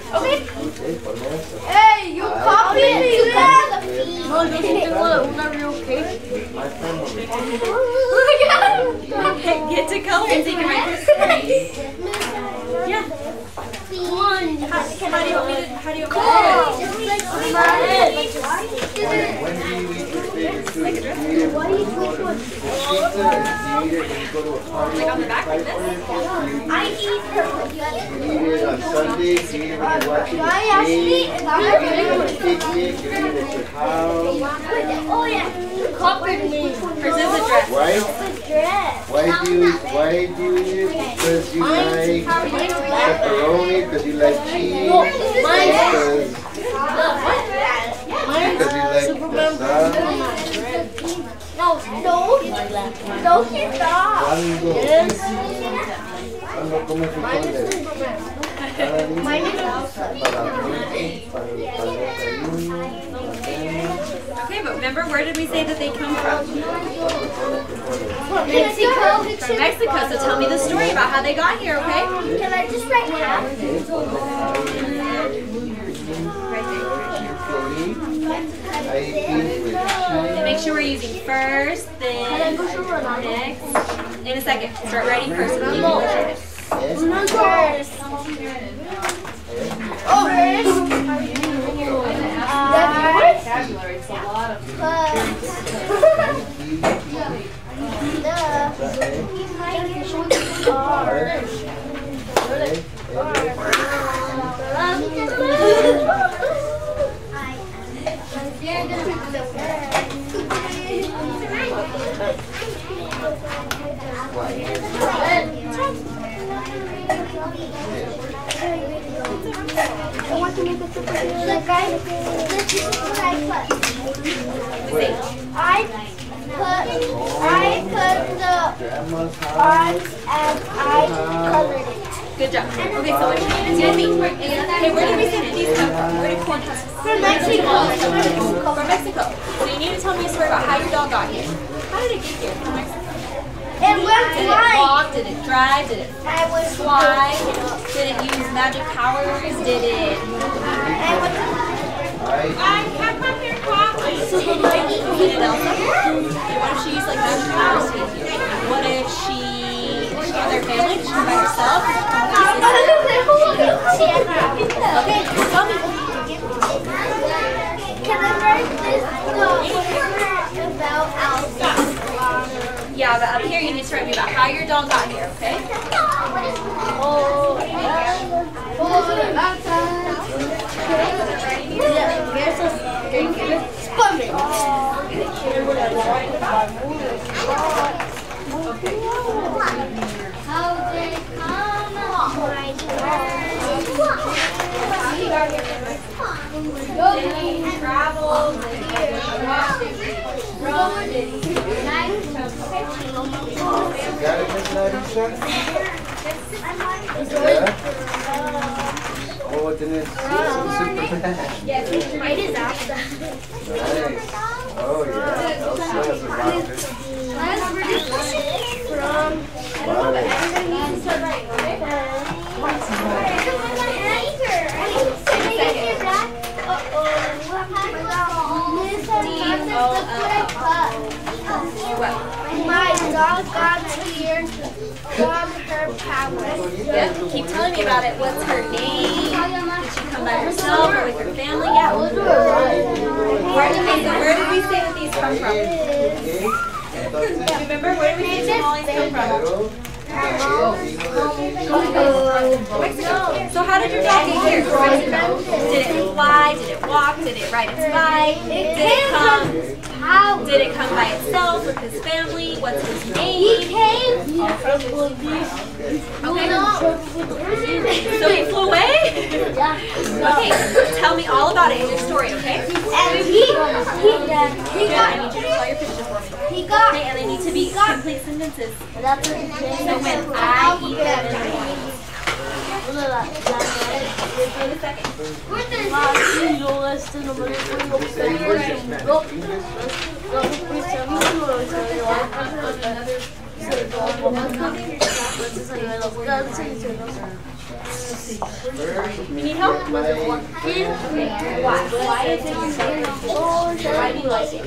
Okay. Hey, you copied me. No, you didn't do una real cake. My family. Get to color and so you can write this story. Yeah. How do you want me to do it? When do you eat your favorite food? Do you eat it when you go to pizza? Do you eat it when you go to a party? Like on the back like this? I eat her. You eat it on Sundays? Do you eat it when you're watching a game? You eat it on a picnic? You eat it at your house? Oh yeah, you copied me. Hers is a dress. Why? Dress. Why do you eat it? Because you like pepperoni? Because you like cheese? Because you like pizza? No, quita. ¿Cuándo comes frijoles? Cada día. Para el brunch, para el desayuno, la cena. Okay, but remember, where did we say that they come from? Mexico. From Mexico, so tell me the story about how they got here, okay? Can I just write half? And make sure we're using first, then next. In a second. Start writing first. First. I put the arms and I colored it. Good job. Okay, so what you need to tell me. Okay, where did we say that these come from? Where did corn come from? From Mexico. From Mexico. So you need to tell me a story about how your dog got here. How did it get here from Mexico? It went Did it flying. walk? Did it drive? Did it I was fly? Did it use magic powers? Did it... Did it also? What if she used like magic powers to get here? What if she had their family? Did she come by herself? Okay, tell me. Can I write this about Alpha? Yeah, but up here you need to write me about how your dog got here, okay? Got it, Miss Larissa? Oh, what did it? Superman. Yes, right is after. Nice. Oh, yeah. Elsa has a rocket. My dog got here from her powers. Yeah, keep telling me about it. What's her name? Did she come by herself or with her family? Yeah. Where did we say that these come from? Remember, where did we say tamales come from? Mexico. So how did your dog get here from Mexico? Did it fly? Did it walk? Did it ride its bike? Did it come by itself with his family? What's his name? Okay. So he flew away? Okay, tell me all about it in your story, okay? And I need you to draw your picture for me. Okay, and they need to be complete sentences. So when I eat them in the morning. Wait a second. You need help? Why? Why is it your favorite? Why do you like it?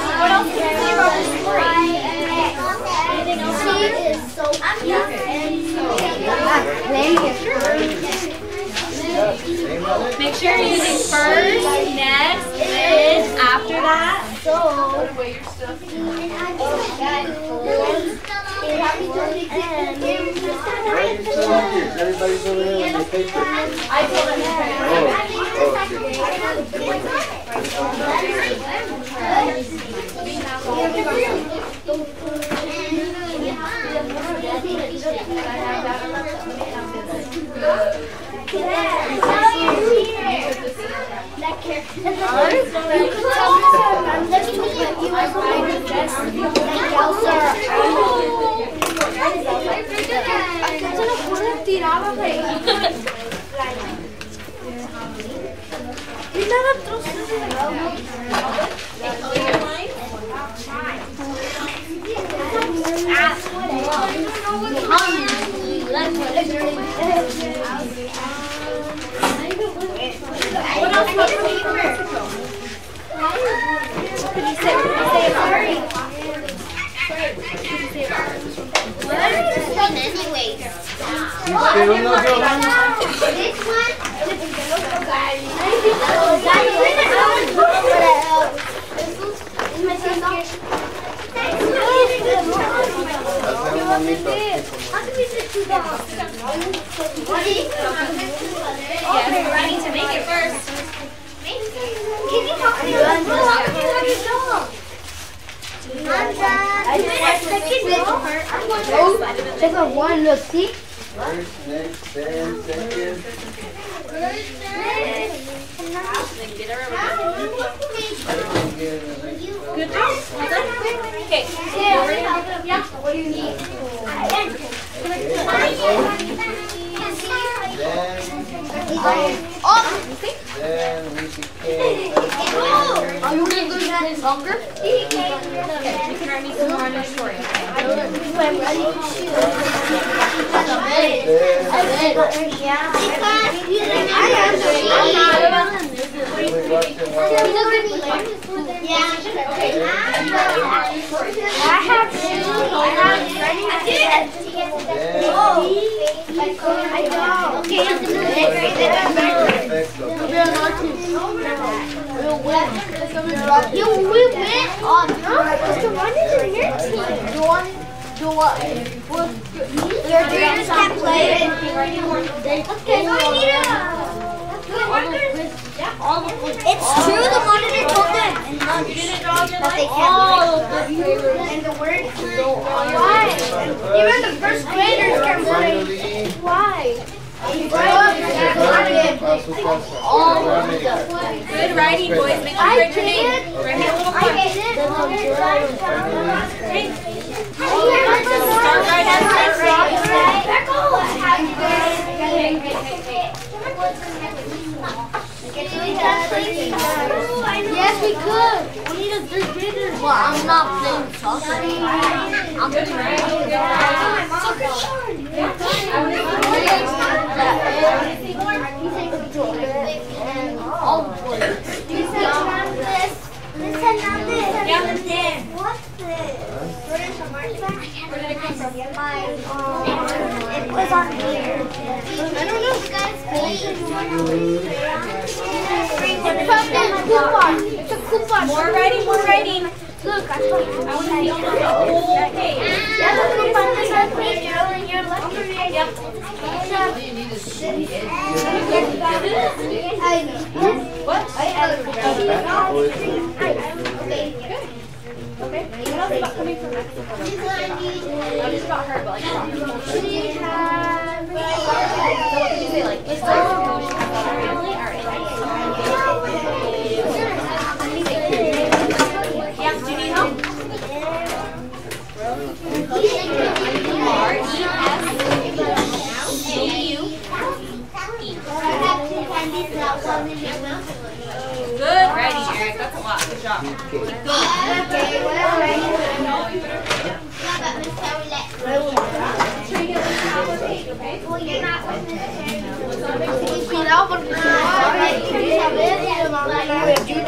What else can you say about this story? She is so cute and Make sure you're using first, next, then after that. Everybody's over there on the paper. I told them ready to make it first. Can you talk to me? One, look, see? First, next, then, second. Good job. Well done. Okay. Yeah. What do you need? Then we became. Are you going to do that longer? You can write me some more on your story, okay? You will win on Mr. One is in your team. Do what? Your trainers can't play. Okay, so we need it's true, the monitor told them that they can't and the word why? Even the first graders can play. Why? Good writing, boys. Make sure you write your name. Write me a little part. Start right Yes, we could. We need a third grader. Well, I'm not playing soccer. I'm playing soccer. And all the boys. Listen on this. What's this? Where did it come from? It was on here. I don't know. It's a coupon. More writing, more writing. Look, I want to see the whole page. Yeah, the coupon is on page. You're looking at Yep. What? Okay. What else about coming from Mexico? Not just about her, but like about her. So what did you say? Like, it's like family? Alright. Yeah, do you need help? Good writing, Eric. That's a lot. Good job. Keep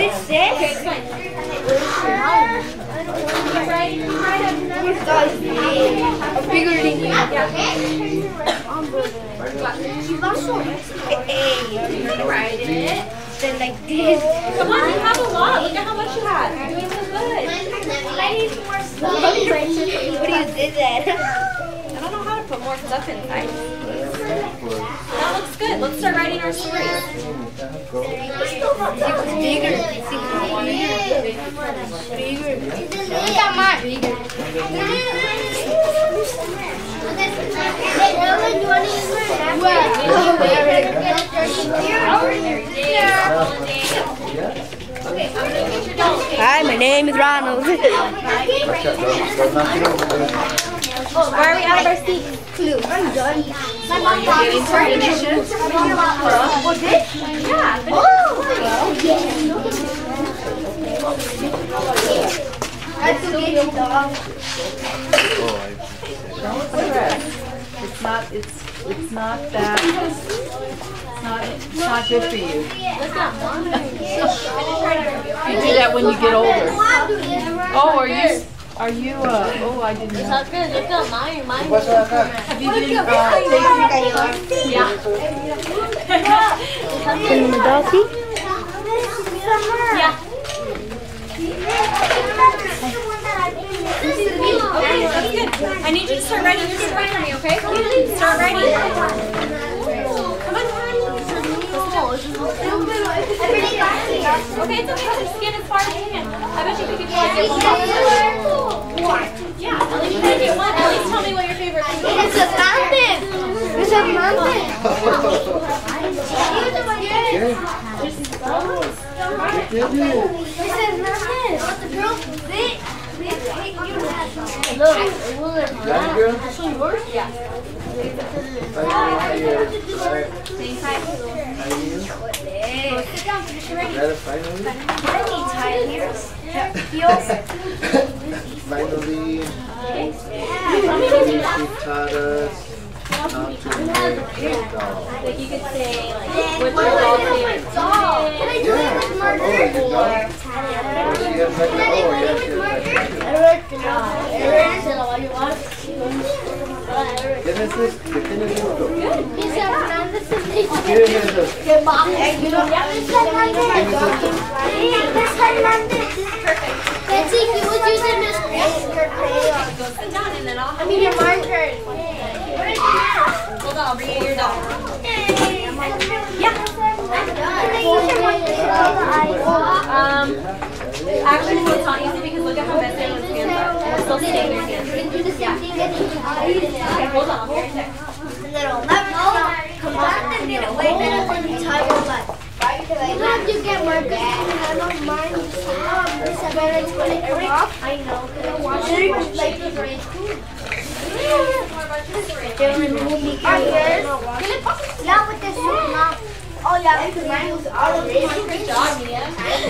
Hey, you're gonna write it. Then like this. Come on, you have a lot. Look at how much you have. You're doing so good. I need more stuff. What do you do that? I don't know how to put more stuff inside. That looks good. Let's start writing our stories. Look at mine. Hi, my name is Ronald. Why are we out of our seats? Clue. I'm done. Are you getting started? Was it? Yeah. It's not good for you. You do that when you get older. Oh, are you, oh, I didn't know. Have you been, Yeah. Okay, that's good. I need you to start writing your story for me, okay? Start writing. Come on. Okay, it's okay. Just get as far as you can. I bet you could get one. Yeah, at least you can get one. At least tell me what your favorite thing is. It's a mountain. It's a mountain. Look, Yeah. Finally, she taught us how to make a doll. Like you could say, like, what's your doll's favorite song? Can I do it with marker? Oh, your doll? Oh, she has like Can I do it with marker? ¿Quién es este? ¿Quién es esto? Mr. Fernandez is ¿Quién es esto? Mr. Fernandez. Perfect. Betsy, he was using his marker. Go sit down and then I'll I mean your marker. Hold on, I'll bring you your doll. Actually, it's not easy because look at how messy those hands are. They're still staying in your hands. Okay, hold on, I'll be right there. Sometimes you get markers and I don't mind. Better to put it off. I know. Now with this now. Oh yeah, because mine was already. Good job, Mia.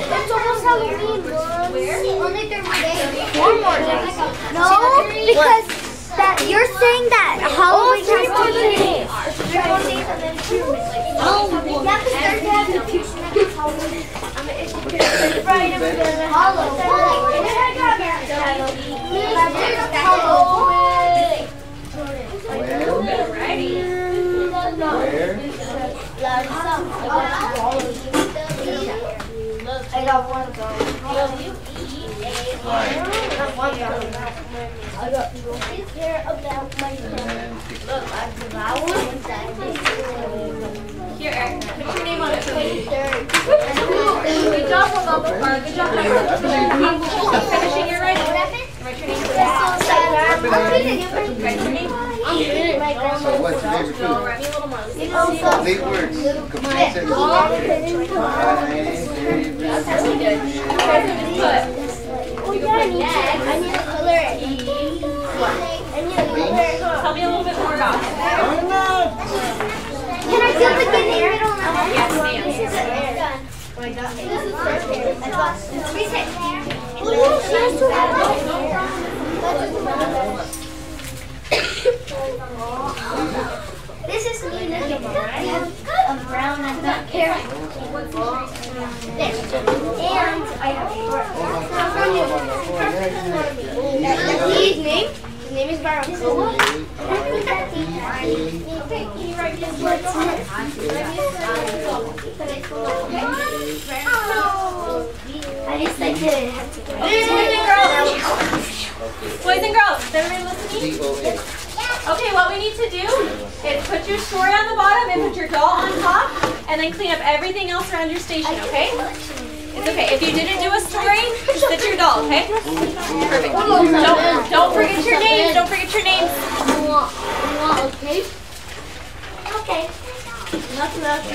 That's almost how we need. Where? Only 30 days. 4 more days. No, because that you're saying that Halloween has 2 days. 3 more days and then 2 minutes. Oh, yeah, because Thursday has the 2 minutes Halloween. Friday we're gonna Halloween. I got one of those. I got care about my look, I devoured Here, Eric, put your name on it for me. Good job, Mama. Good job, finishing your writing. Write your name for that. Write your name. So what's your favorite food? Write me a little more. Complete words. Complete sentences. My favorite. That's really good. Okay, so just put. You can put next. I need to color it. I need to color it. Tell me a little bit more about it. Can I do the beginning, middle, and end? Yes, ma'am. This is done. This is first hair. Reset. This is Nina. I'm brown and not carrot. This. And I have short. His name? His name is Barracoa. Boys and girls, is everybody listening? Okay, what we need to do is put your story on the bottom and put your doll on top, and then clean up everything else around your station, okay? It's okay. If you didn't do a story, just sit your doll, okay? Perfect. Don't forget your names. Don't forget your names. You want a cake? Okay. Nothing else.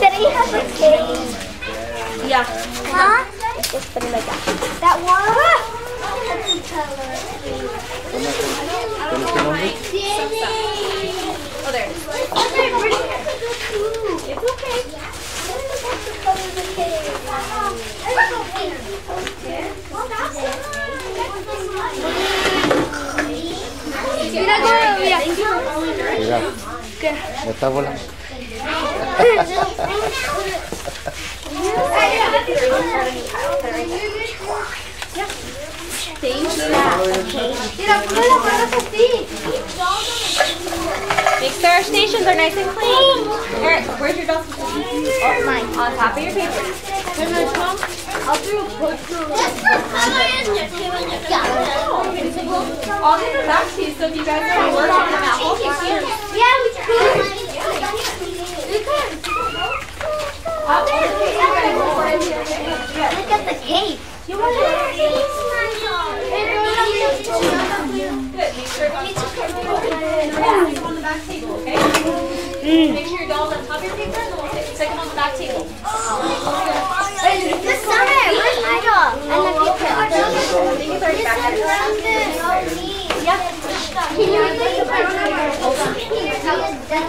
Did he have a cake? Yeah. Huh? Just put it like that. That one? Oh, there. It's okay. Mira, ya está volando. Make sure our stations are nice and clean. Eric, where's your doll? Oh, mine. On top of your paper. I'll do a picture. I'll give it back to you, so if you guys want to work on them at home, you can. Yeah, we could. Look at the cake. You want to Good. Make sure it's on the back table, okay? Make sure your doll's on top of your paper, and then we'll stick them on the back table. This summer, where's my doll? And the picture. I think it's already back there. Yeah. Can you read the Hold on. It's okay.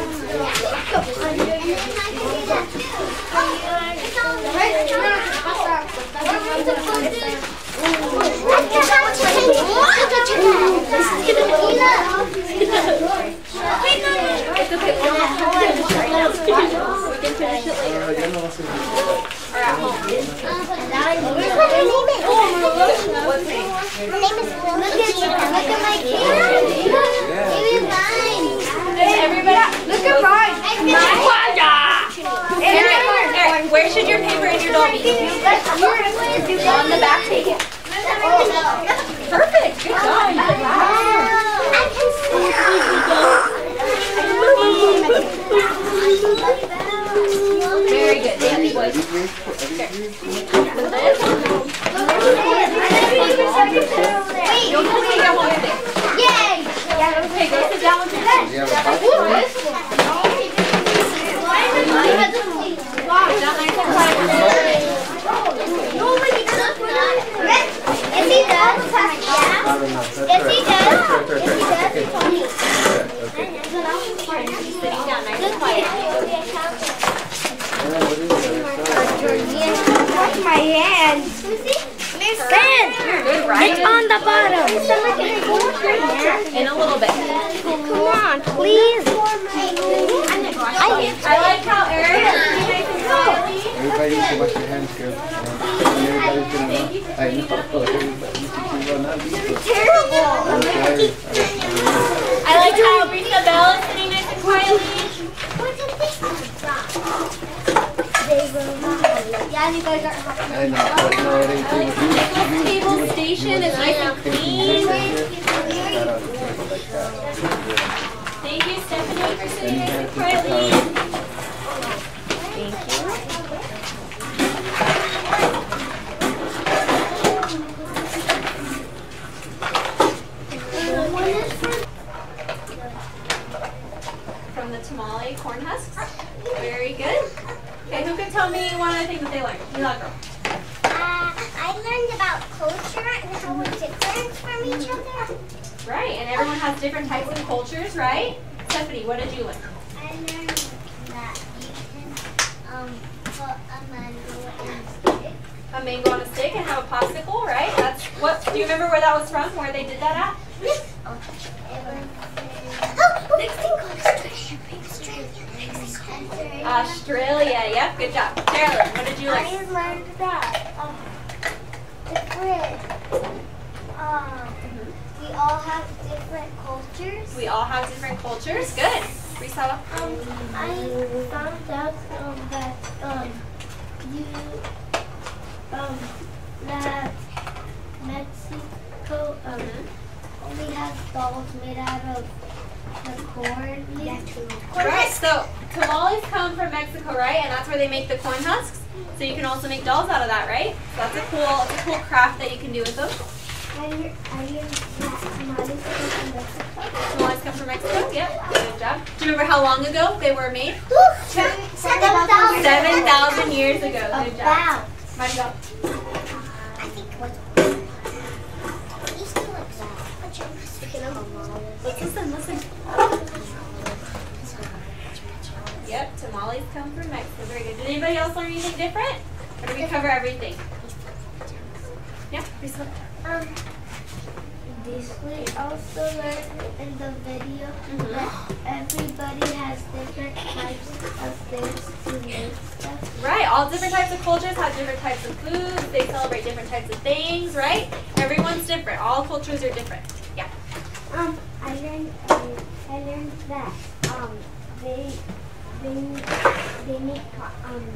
We can finish it later. Or at home. What's name? Look at my camera. Everybody, look at mine. Eric, where should your paper and your doll be? On the back table. Perfect. Good job. Very good. Thank you, boys. Yay! Okay, go sit down with your head. If he does, if he does, Sitting down nice and quiet. Wash my hands. Sand. Good, right? It's on the bottom. In a little bit. Come on, please. I like how Eric is nice and quietly. Everybody needs to wash your hands, girl. Everybody's gonna know. I know. Terrible. I like how Rita Bell is sitting nice and quietly. Yeah, you guys are I know, but no, it ain't too much. Table station is nice and clean. Thank you, Stephanie, for sitting nice and quietly. Thank you. From the tamale corn husks. Very good. Okay, who can tell me one other thing that they learned? You like girl. I learned about culture and how we're different from each other. Right, and everyone has different types of cultures, right? Stephanie, what did you learn? I learned that you can put a mango in a stick. A mango on a stick and have a popsicle, right? That's what. Do you remember where that was from? Where they did that at? Australia. Yep, good job. Carolyn, what did you learn? I learned that we all have different cultures. We all have different cultures. Good. Risala. I found out that that Mexico only has dolls made out of the corn. Right, so tamales come from Mexico, right? And that's where they make the corn husks. So you can also make dolls out of that, right? So that's a cool craft that you can do with them. I hear that tamales come from Mexico. Tamales come from Mexico? Yep, good job. Do you remember how long ago they were made? 7,000 years ago. Good job. Mario. I think it was. Listen. Yep, tamales come from Mexico. Very good. Did anybody else learn anything different? Or did we cover everything? Yeah, Lisa. We also learned in the video that everybody has different types of things to make stuff. Right, all different types of cultures have different types of foods. They celebrate different types of things, right? Everyone's different. All cultures are different. Yeah. I learned that they make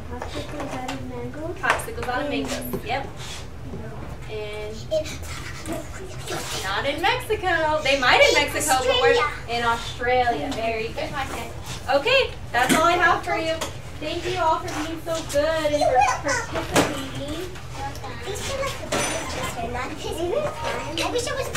popsicles out of mangoes. Popsicles out of mangoes. Yep. And not in Mexico. They might in Mexico, but we're in Australia. Very good. Okay, that's all I have for you. Thank you all for being so good and for participating. I wish it was